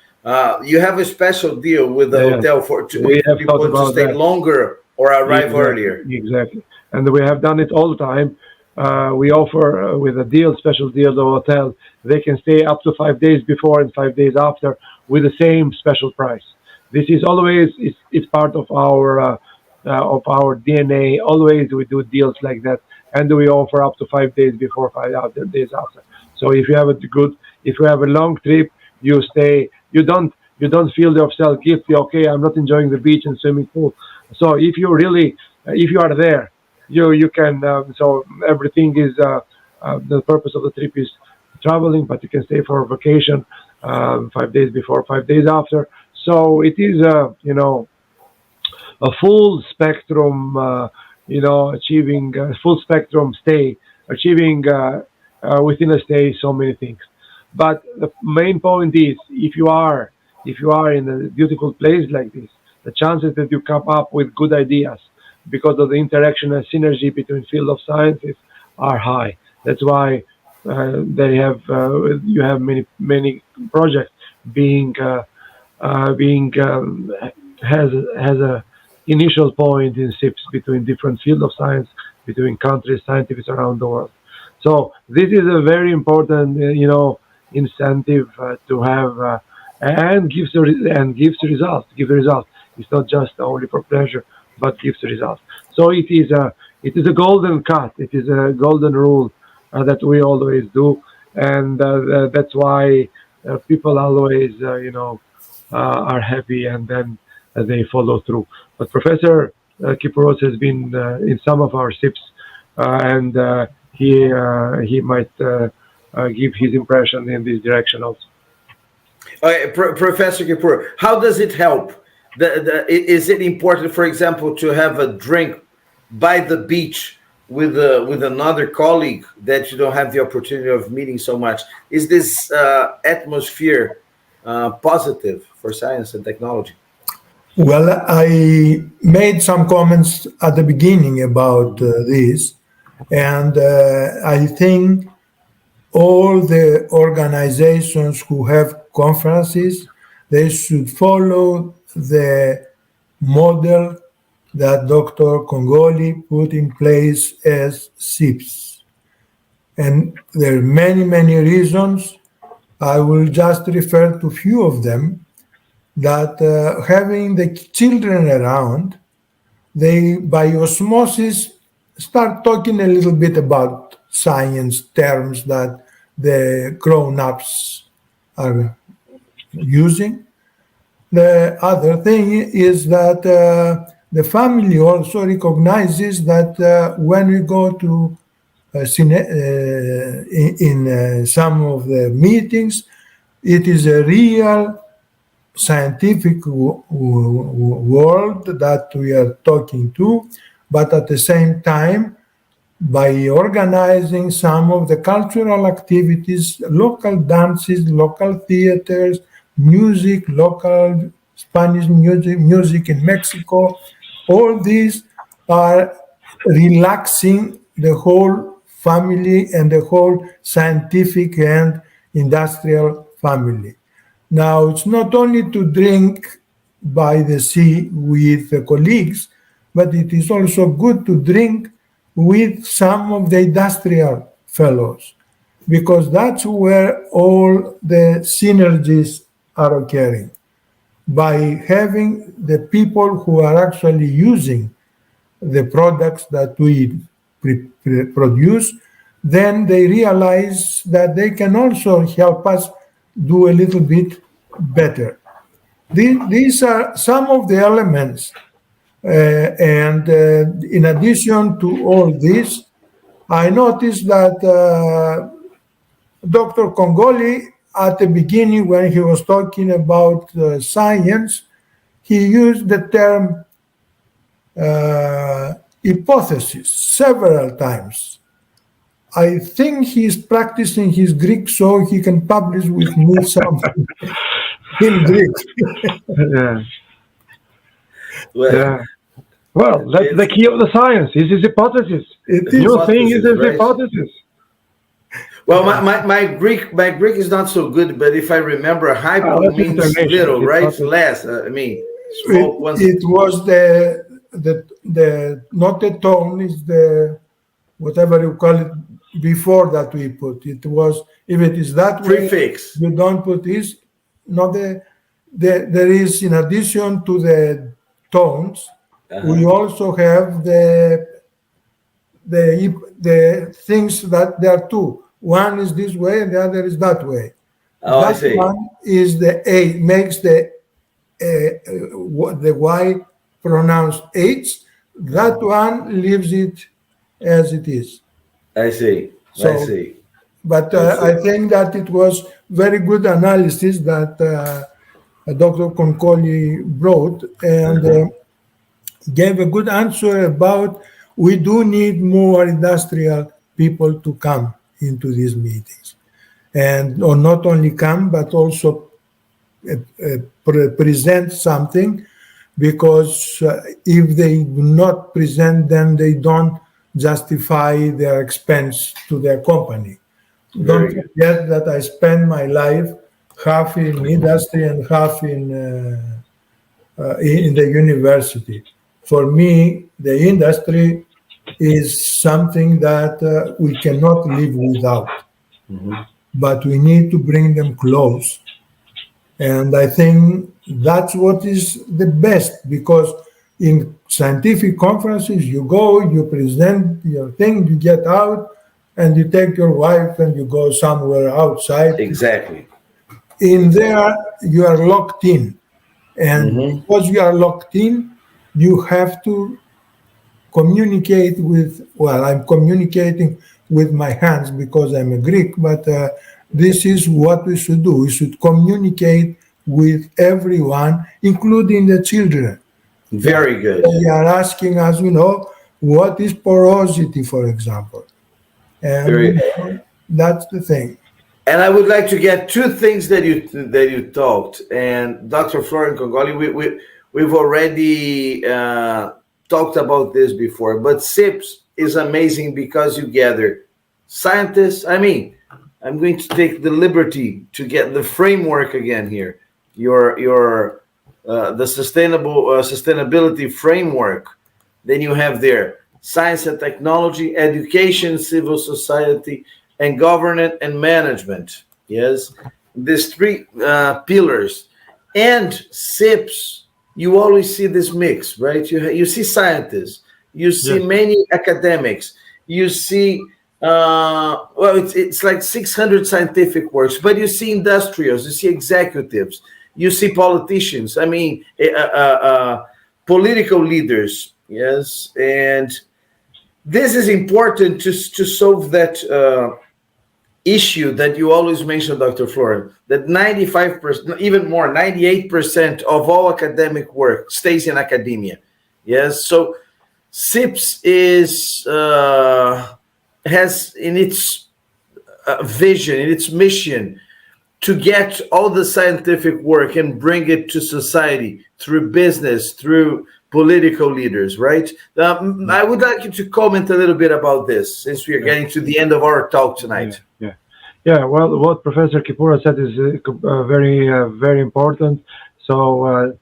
you have a special deal with the hotel for people to stay longer or arrive earlier. Exactly. And we have done it all the time. we offer with a deal, special deal, the hotel, they can stay up to 5 days before and 5 days after with the same special price. This is always, it's part of our DNA. Always we do deals like that, and we offer up to 5 days before, 5 days after. So if you have if you have a long trip, you stay. You don't feel yourself guilty. Okay, I'm not enjoying the beach and swimming pool. So if you are there, you can. So everything is the purpose of the trip is traveling, but you can stay for vacation 5 days before, 5 days after. So it is a full spectrum, achieving full spectrum stay, achieving within a stay so many things. But the main point is, if you are in a beautiful place like this, the chances that you come up with good ideas because of the interaction and synergy between field of sciences are high. That's why you have many projects being has a initial point in SIPS between different fields of science, between countries, scientists around the world. So this is a very important, incentive to have, and gives results. It's not just only for pleasure, but gives results. So it is a golden cut. It is a golden rule that we always do, and that's why people always, are happy, and then they follow through. But Professor Kipouros has been in some of our SIPs, and he might give his impression in this direction also. Professor Kipouros, how does it help? Is it important, for example, to have a drink by the beach with another colleague that you don't have the opportunity of meeting so much? Is this atmosphere positive for science and technology? Well, I made some comments at the beginning about this, and I think all the organizations who have conferences, they should follow the model that Dr. Kongoli put in place as SIPS. And there are many, many reasons. I will just refer to a few of them, that having the children around, they, by osmosis, start talking a little bit about science terms that the grown-ups are using. The other thing is that the family also recognizes that when we go to in some of the meetings, it is a real scientific world that we are talking to, but at the same time, by organizing some of the cultural activities, local dances, local theaters, music, local Spanish music in Mexico, all these are relaxing the whole family and the whole scientific and industrial family. Now, it's not only to drink by the sea with the colleagues, but it is also good to drink with some of the industrial fellows, because that's where all the synergies are occurring. By having the people who are actually using the products that we produce, then they realize that they can also help us do a little bit better. These are some of the elements. And in addition to all this, I noticed that Dr. Kongoli, at the beginning, when he was talking about science, he used the term hypothesis several times. I think he's practicing his Greek so he can publish with me something in Greek. Yeah. Well, that's the key of the science. This is hypothesis. The new thing is a hypothesis. Well, my Greek is not so good, but if I remember, hypo means little, right? Less. Small. It was the not the tone, is the whatever you call it, before that we put. It was, if it is that way, Prefix. you don't put this. No, there is, in addition to the tones, we also have the things that there are two. One is this way and the other is that way. Oh, I That see. one is the A, makes the Y pronounced H. That one leaves it as it is. I see. I So, see. but I see. I think that it was very good analysis that Dr. Kongoli brought and gave a good answer about we do need more industrial people to come into these meetings. And or not only come, but also present something, because if they do not present, then they don't justify their expense to their company. Don't forget that I spend my life half in industry and half in the university. For me, the industry is something that we cannot live without. But we need to bring them close. And I think that's what is the best, because in scientific conferences, you go, you present your thing, you get out, and you take your wife and you go somewhere outside. Exactly. In there, you are locked in. And because you are locked in, you have to communicate with, well, I'm communicating with my hands because I'm a Greek, but this is what we should do. We should communicate with everyone, including the children. Very good. They are asking us, what is porosity, for example? And that's the thing. And I would like to get two things that you talked. And Dr. Florian Kongoli, we've already talked about this before, but SIPS is amazing because you gather scientists. I mean, I'm going to take the liberty to get the framework again here. The sustainability framework. Then you have there science and technology, education, civil society, and governance and management. Yes, these three pillars. And SIPS, you always see this mix, right? You see scientists, you see many academics, you see it's like 600 scientific works, but you see industrials, you see executives, you see politicians, I mean, political leaders, yes. And this is important to solve that issue that you always mention, Dr. Florian, that 95%, even more, 98% of all academic work stays in academia. Yes, so SIPS has in its vision, in its mission, to get all the scientific work and bring it to society through business, through political leaders, right? I would like you to comment a little bit about this, since we are getting to the end of our talk tonight. Yeah. Well, what Professor Kipouros said is very, very important. So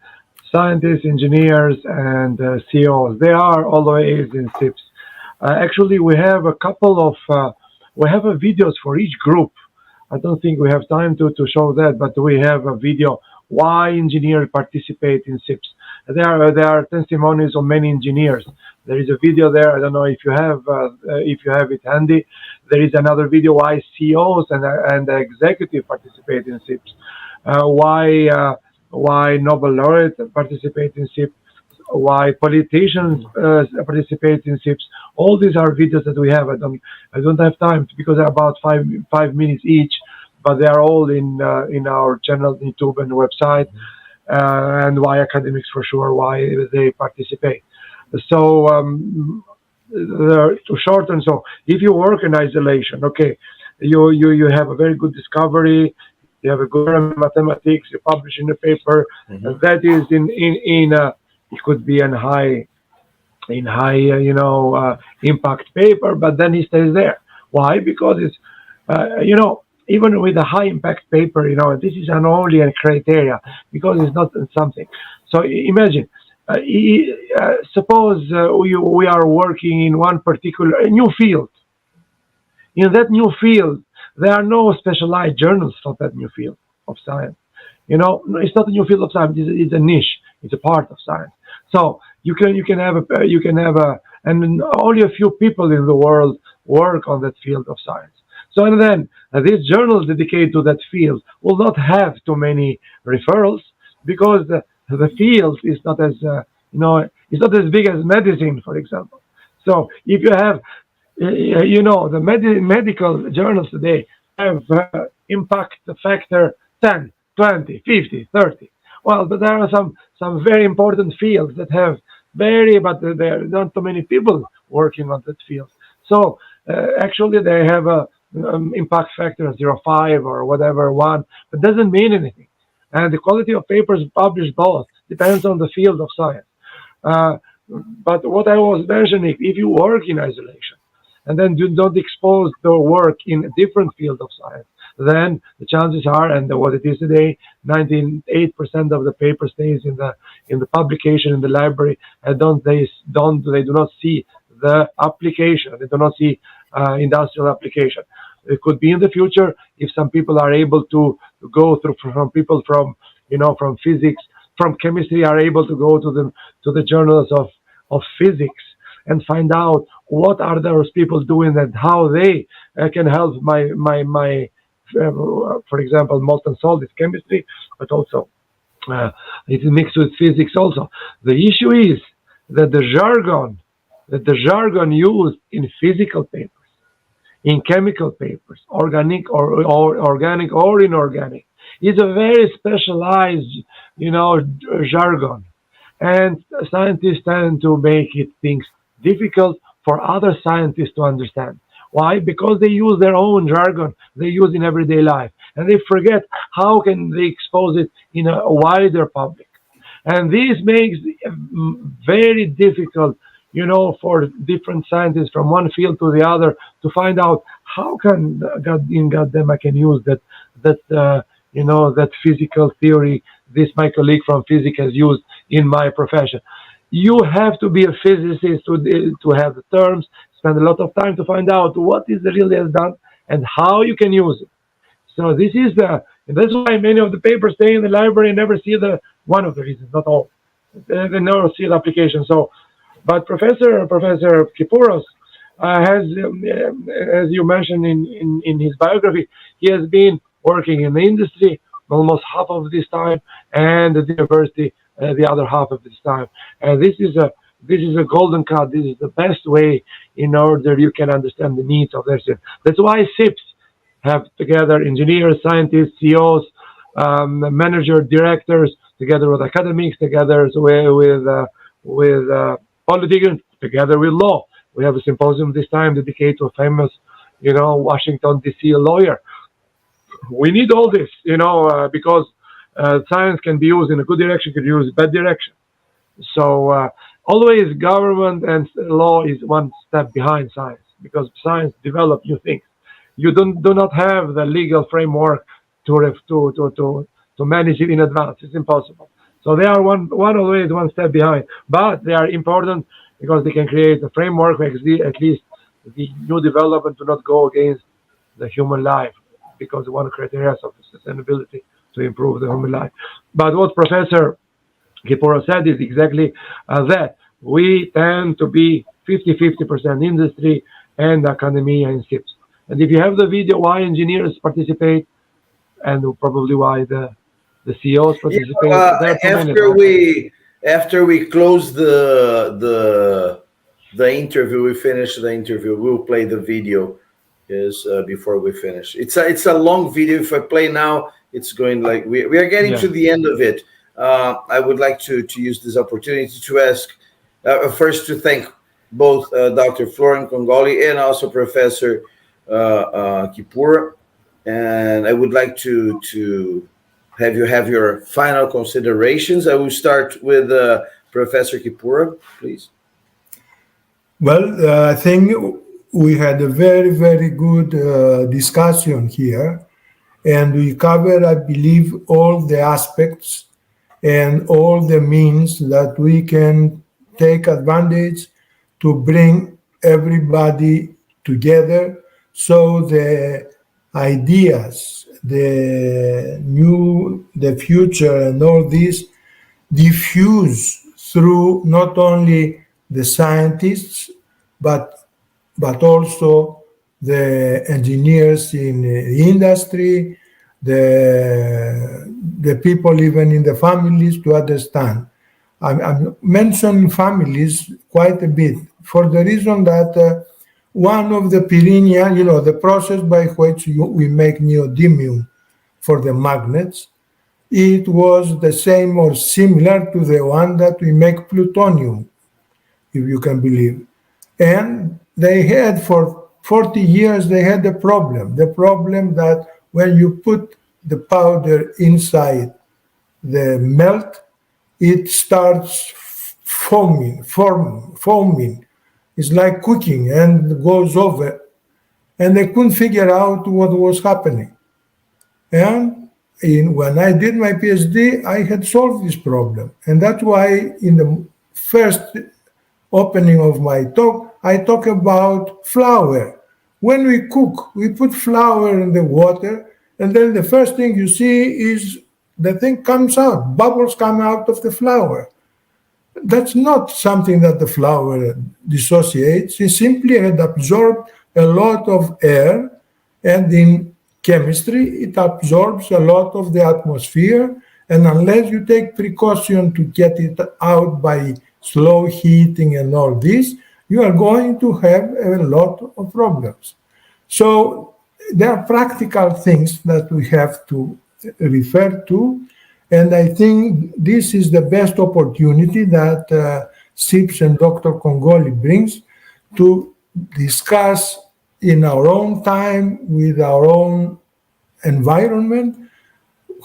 scientists, engineers, and CEOs, they are always in SIPS. Actually, we have a couple of videos for each group. I don't think we have time to show that, but we have a video why engineers participate in SIPS. There are testimonies of many engineers. There is a video there. I don't know if you have it handy. There is another video why CEOs and the executive participate in SIPS. Why Nobel laureates participate in SIPS. Why politicians participate in SIPS. All these are videos that we have. I don't have time because they're about 5 minutes each, but they are all in our channel, YouTube, and website. And why academics, for sure, why they participate. So to shorten, so if you work in isolation, okay, you have a very good discovery, you have a good mathematics, you publish in a paper, and that is it could be in high impact paper, but then he stays there. Why? Because it's even with a high impact paper, this is only a criteria because it's not something. So imagine suppose we are working in one particular new field. In that new field, there are no specialized journals for that new field of science. It's not a new field of science. It's a niche. It's a part of science. So you can have and only a few people in the world work on that field of science. So and then these journals dedicated to that field will not have too many referrals because the field is not as it's not as big as medicine, for example. So if you have the medical journals today have impact factor 10, 20, 50, 30. Well, but there are some very important fields that have but there are not too many people working on that field. So actually they have a impact factor of 0.5 or whatever 1, but doesn't mean anything. And the quality of papers published both depends on the field of science. But what I was mentioning, if you work in isolation and then you don't expose the work in a different field of science, then the chances are, and what it is today, 98% of the paper stays in the publication in the library, and they do not see the application. They do not see industrial application. It could be in the future if some people are able to go through from people from physics, from chemistry are able to go to the journals of physics and find out what are those people doing and how they can help my for example, molten salt is chemistry, but also it's mixed with physics also. The issue is that the jargon used in physical papers, in chemical papers, organic or inorganic, is a very specialized, jargon, and scientists tend to make things difficult for other scientists to understand. Why? Because they use their own jargon they use in everyday life, and they forget how can they expose it in a wider public. And this makes it very difficult, for different scientists from one field to the other to find out how can goddamn I can use that physical theory this my colleague from physics has used in my profession. You have to be a physicist to have the terms, spend a lot of time to find out what is really has done and how you can use it. So that's why many of the papers stay in the library and never see one of the reasons, not all. They never see the application. So, but Professor Kipouros has, as you mentioned in his biography, he has been working in the industry almost half of this time, and at the university the other half of this time. And this is a golden cut. This is the best way in order you can understand the needs of their students. That's why SIPS have together engineers, scientists, CEOs, manager, directors, together with academics, together with politicians, together with law. We have a symposium this time dedicated to a famous, Washington D.C. lawyer. We need all this, because science can be used in a good direction, can be used in a bad direction. So always government and law is one step behind science, because science develops new things. You do not have the legal framework to manage it in advance. It's impossible. So they are always one step behind, but they are important because they can create a framework where at least the new development do not go against the human life, because one criteria of sustainability to improve the human life. But what Professor Kipouros said is exactly that. We tend to be 50% industry and academia and SIPS. And if you have the video why engineers participate and probably why the CEOs participate. After we close the interview, we finish the interview, we'll play the video before we finish. It's a long video. If I play now, it's going like we are getting to the end of it. I would like to use this opportunity to ask first to thank both Dr. Florian Kongoli and also Professor Kipouros, and I would like to have you have your final considerations. I will start with Professor Kipouros, please. Well, I think we had a very, very good discussion here, and we covered, I believe, all the aspects. and all the means that we can take advantage to bring everybody together so the ideas, the future and all this diffuse through not only the scientists but also the engineers in the industry, the people even in the families to understand. I'm mentioning families quite a bit for the reason that one of the perennial, the process by which we make neodymium for the magnets, it was the same or similar to the one that we make plutonium, if you can believe. And they had for 40 years, they had the problem that when you put the powder inside the melt, it starts foaming. It's like cooking and goes over. And they couldn't figure out what was happening. And when I did my PhD, I had solved this problem. And that's why in the first opening of my talk, I talk about flour. When we cook, we put flour in the water, and then the first thing you see is the thing comes out, bubbles come out of the flour. That's not something that the flour dissociates. It simply had absorbed a lot of air, and in chemistry, it absorbs a lot of the atmosphere, and unless you take precaution to get it out by slow heating and all this, you are going to have a lot of problems. So there are practical things that we have to refer to, and I think this is the best opportunity that SIPS and Dr. Kongoli brings to discuss in our own time with our own environment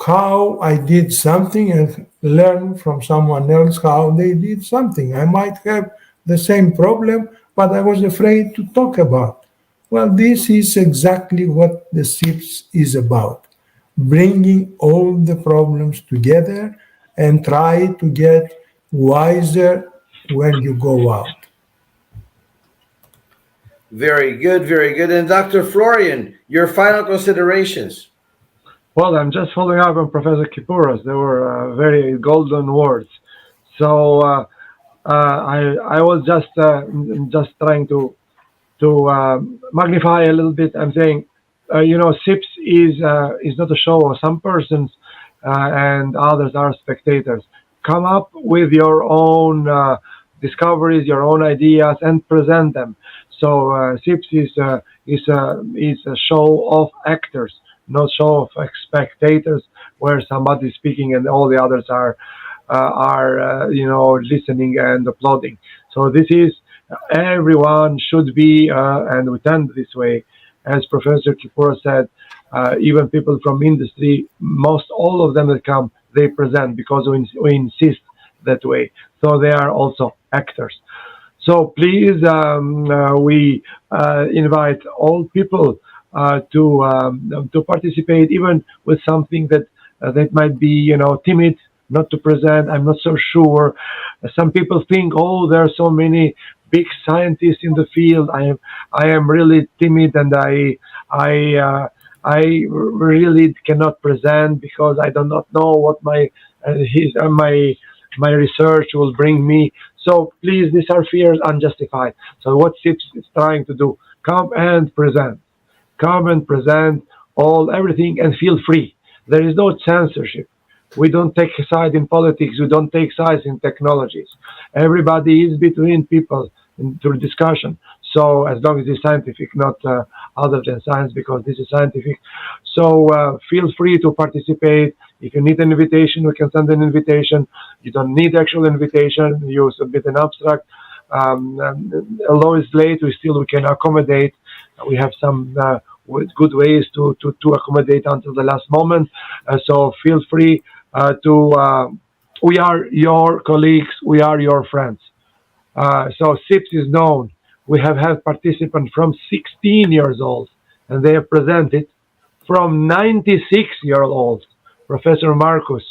how I did something and learn from someone else how they did something. I might have the same problem, but I was afraid to talk about. Well, this is exactly what the SIPS is about, bringing all the problems together and try to get wiser when you go out. Very good, very good. And Dr. Florian, your final considerations. Well, I'm just following up on Professor Kipouros. They were very golden words. So I was just trying to magnify a little bit. I'm saying, SIPS is not a show of some persons and others are spectators. Come up with your own discoveries, your own ideas, and present them. So SIPS is a show of actors, not show of spectators, where somebody is speaking and all the others are listening and applauding. So this is everyone should be and we tend this way, as Professor Kipouros said. Even people from industry, most all of them that come, they present because we insist that way. So they are also actors. So please, we invite all people to participate, even with something that might be, timid, not to present. I'm not so sure. Some people think, oh, there are so many big scientists in the field. I am really timid, and I really cannot present because I do not know what my research will bring me. So please, these are fears unjustified. So what SIPS is trying to do, come and present everything and feel free. There is no censorship. We don't take side in politics. We don't take sides in technologies. Everybody is between people through discussion. So as long as it's scientific, not other than science, because this is scientific. So feel free to participate. If you need an invitation, we can send an invitation. You don't need actual invitation. You submit an abstract. Although it's late, we can accommodate. We have some good ways to accommodate until the last moment. So feel free we are your colleagues. We are your friends. So SIPS is known. We have had participants from 16 years old, and they have presented from 96-year-old. Professor Marcus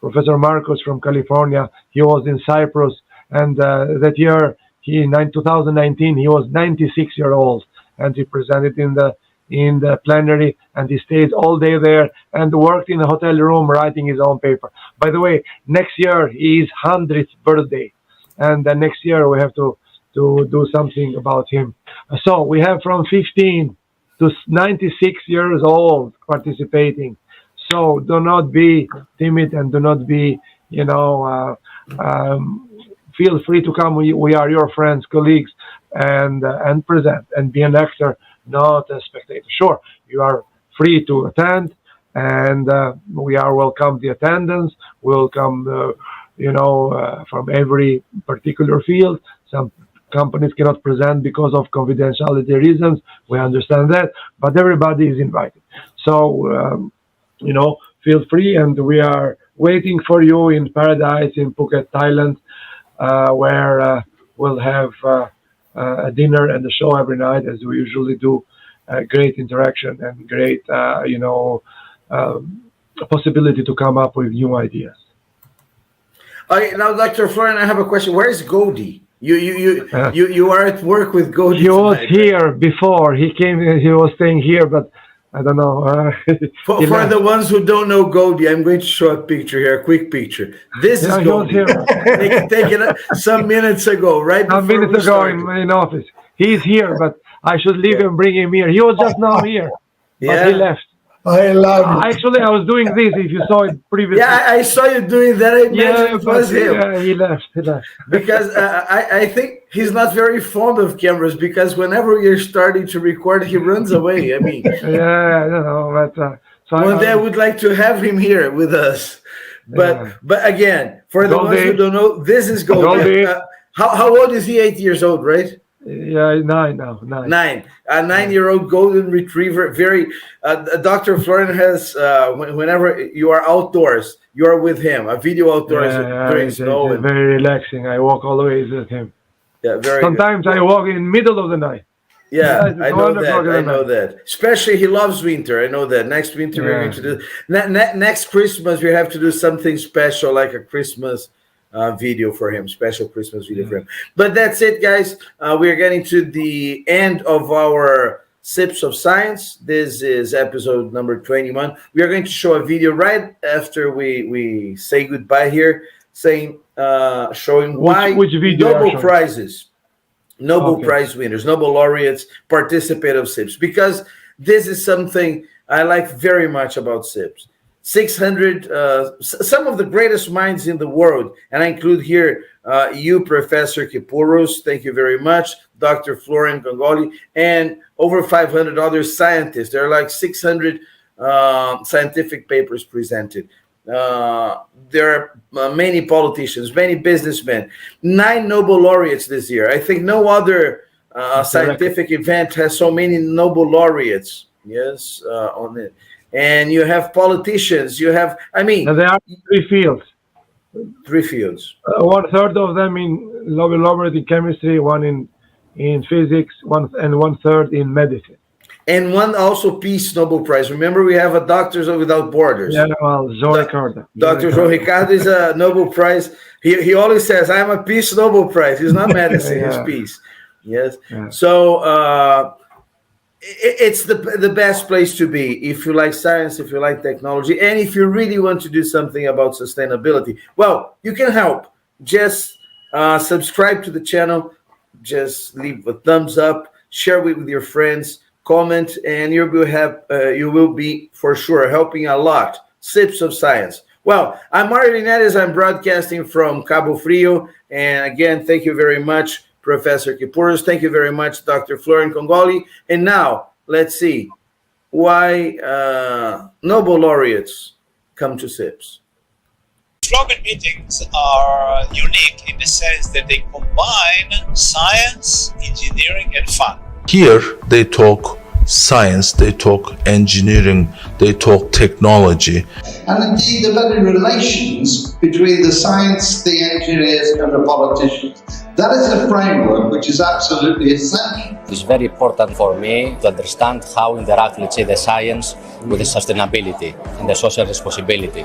Professor Marcos from California. He was in Cyprus, and that year, in 2019, he was 96 years old, and he presented in the plenary, and he stayed all day there and worked in a hotel room writing his own paper. By the way, next year is 100th birthday, and next year we have to do something about him. So we have from 15 to 96 years old participating. So do not be timid and do not be, feel free to come. We are your friends, colleagues, and present and be an actor, not a spectator. Sure, you are free to attend, and we are welcome the attendance. Welcome, from every particular field. Some companies cannot present because of confidentiality reasons. We understand that, but everybody is invited. So, feel free, and we are waiting for you in Paradise in Phuket, Thailand, where we'll have a dinner and a show every night, as we usually do. Great interaction and great, possibility to come up with new ideas. Okay, now, Dr. Florian, I have a question. Where is Goldie? You are at work with Goldie. He was here before. He came. He was staying here, but I don't know. For the ones who don't know Goldie, I'm going to show a picture here, a quick picture. This is Goldie. Taken some minutes ago, right? Some minutes ago in office. He's here, but I should leave him, bring him here. He was just now here, but he left. I love it. Actually, I was doing this, if you saw it previously. Yeah, I saw you doing that. I imagine it was him. Yeah, he left. Because I think he's not very fond of cameras, because whenever you're starting to record, he runs away. I mean, so one day I would like to have him here with us. But again, for the ones who don't know, this is Goldie. How old is he? 8 years old, right? Yeah, 9 now. 9. A 9-year-old golden retriever. Very. Dr. Florian has. Whenever you are outdoors, you are with him. A video outdoors during snow. It's very relaxing. I walk always with him. Yeah, very. Sometimes I walk in the middle of the night. Yeah, I know that. Especially he loves winter. I know that. Next winter we're going to do. Next Christmas we have to do something special, like a Christmas video for him, special Christmas video for him. But that's it, guys. We're getting to the end of our SIPS of Science. This is episode number 21. We are going to show a video right after we say goodbye here, showing why which video Nobel Prize winners, Nobel laureates participate of SIPS, because this is something I like very much about SIPS. 600, some of the greatest minds in the world, and I include here you, Professor Kipouros, thank you very much, Dr. Florian Kongoli, and over 500 other scientists. There are like 600 scientific papers presented. There are many politicians, many businessmen, 9 Nobel laureates this year. I think no other scientific event has so many Nobel laureates, on it. And you have politicians, there are 3 fields. 3 fields. 1/3 of them in Nobel laureate in chemistry, 1 in physics, 1/3 in medicine. And 1 also Peace Nobel Prize. Remember, we have a Doctors Without Borders. Yeah, well, João Ricardo. Dr. João Ricardo is a Nobel Prize. He always says, I'm a Peace Nobel Prize. He's not medicine, he's peace. Yes. Yeah. So it's the best place to be if you like science, if you like technology, and if you really want to do something about sustainability. Well, you can help. Just subscribe to the channel. Just leave a thumbs up. Share it with your friends. Comment, and you will be for sure helping a lot. SIPS of Science. Well, I'm Mario Linhares. I'm broadcasting from Cabo Frio, and again, thank you very much, Professor Kipouros. Thank you very much, Dr. Florian Kongoli. And now, let's see why Nobel laureates come to SIPS. Flogen meetings are unique in the sense that they combine science, engineering, and fun. Here they talk science, they talk engineering, they talk technology. And indeed the very relations between the science, the engineers and the politicians. That is a framework which is absolutely essential. It's very important for me to understand how interact, let's say, the science with the sustainability and the social responsibility.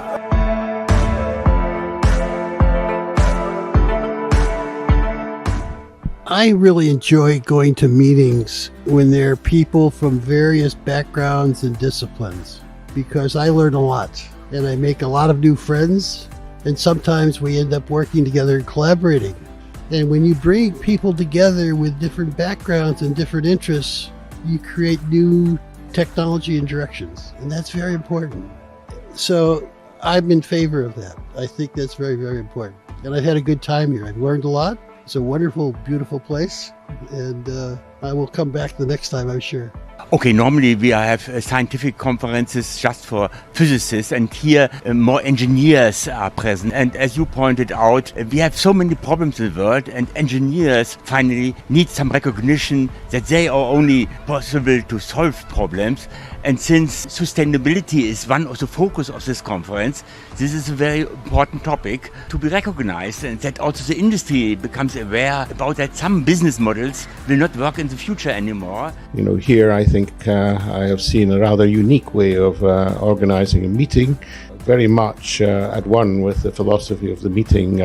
I really enjoy going to meetings when there are people from various backgrounds and disciplines, because I learn a lot and I make a lot of new friends, and sometimes we end up working together and collaborating. And when you bring people together with different backgrounds and different interests, you create new technology and directions, and that's very important. So I'm in favor of that. I think that's very, very important. And I've had a good time here. I've learned a lot. It's a wonderful, beautiful place, and I will come back the next time, I'm sure. Okay, normally we have scientific conferences just for physicists, and here more engineers are present. And as you pointed out, we have so many problems in the world, and engineers finally need some recognition that they are only possible to solve problems. And since sustainability is one of the focus of this conference, this is a very important topic to be recognized, and that also the industry becomes aware about that some business models will not work in the future anymore. You know, here I think I have seen a rather unique way of organizing a meeting, very much at one with the philosophy of the meeting,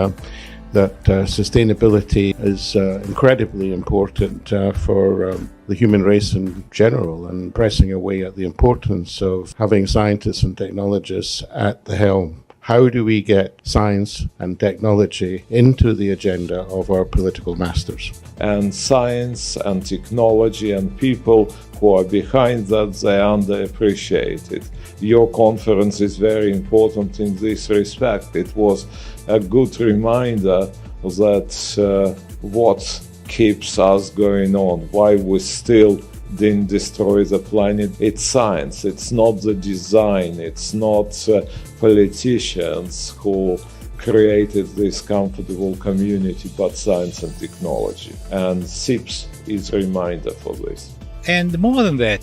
that sustainability is incredibly important for the human race in general, and pressing away at the importance of having scientists and technologists at the helm. How do we get science and technology into the agenda of our political masters? And science and technology and people who are behind that, they are underappreciated. Your conference is very important in this respect. It was a good reminder that what keeps us going on, why we still didn't destroy the planet. It's science, it's not the design, it's not politicians who created this comfortable community, but science and technology. And SIPS is a reminder for this. And more than that,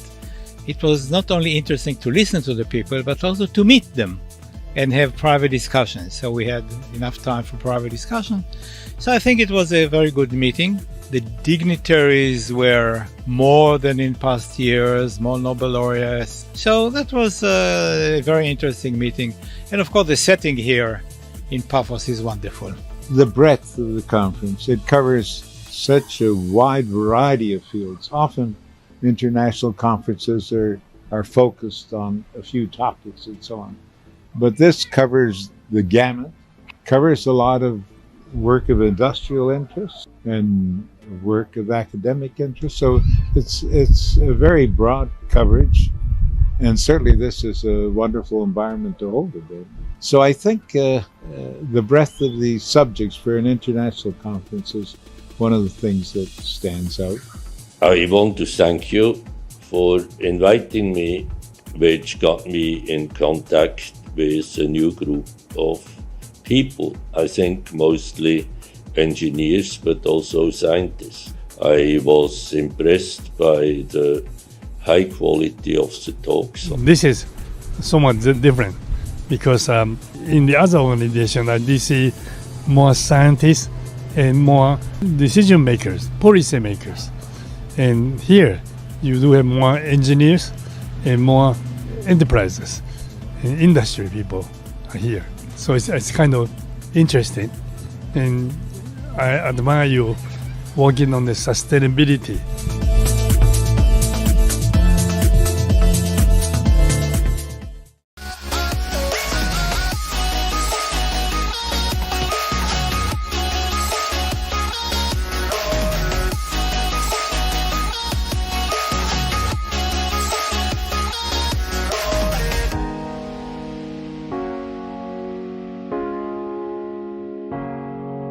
it was not only interesting to listen to the people, but also to meet them and have private discussions. So we had enough time for private discussion. So I think it was a very good meeting. The dignitaries were more than in past years, more Nobel laureates. So that was a very interesting meeting. And of course, the setting here in Paphos is wonderful. The breadth of the conference, it covers such a wide variety of fields. Often international conferences are focused on a few topics and so on. But this covers the gamut, covers a lot of work of industrial interest and work of academic interest. So it's a very broad coverage, and certainly this is a wonderful environment to hold it in. So I think the breadth of the subjects for an international conference is one of the things that stands out. I want to thank you for inviting me, which got me in contact with a new group of people. I think mostly engineers, but also scientists. I was impressed by the high quality of the talks. This is somewhat different because in the other organization I did see more scientists and more decision makers, policy makers. And here you do have more engineers and more enterprises and industry people are here. So it's kind of interesting, and I admire you working on the sustainability.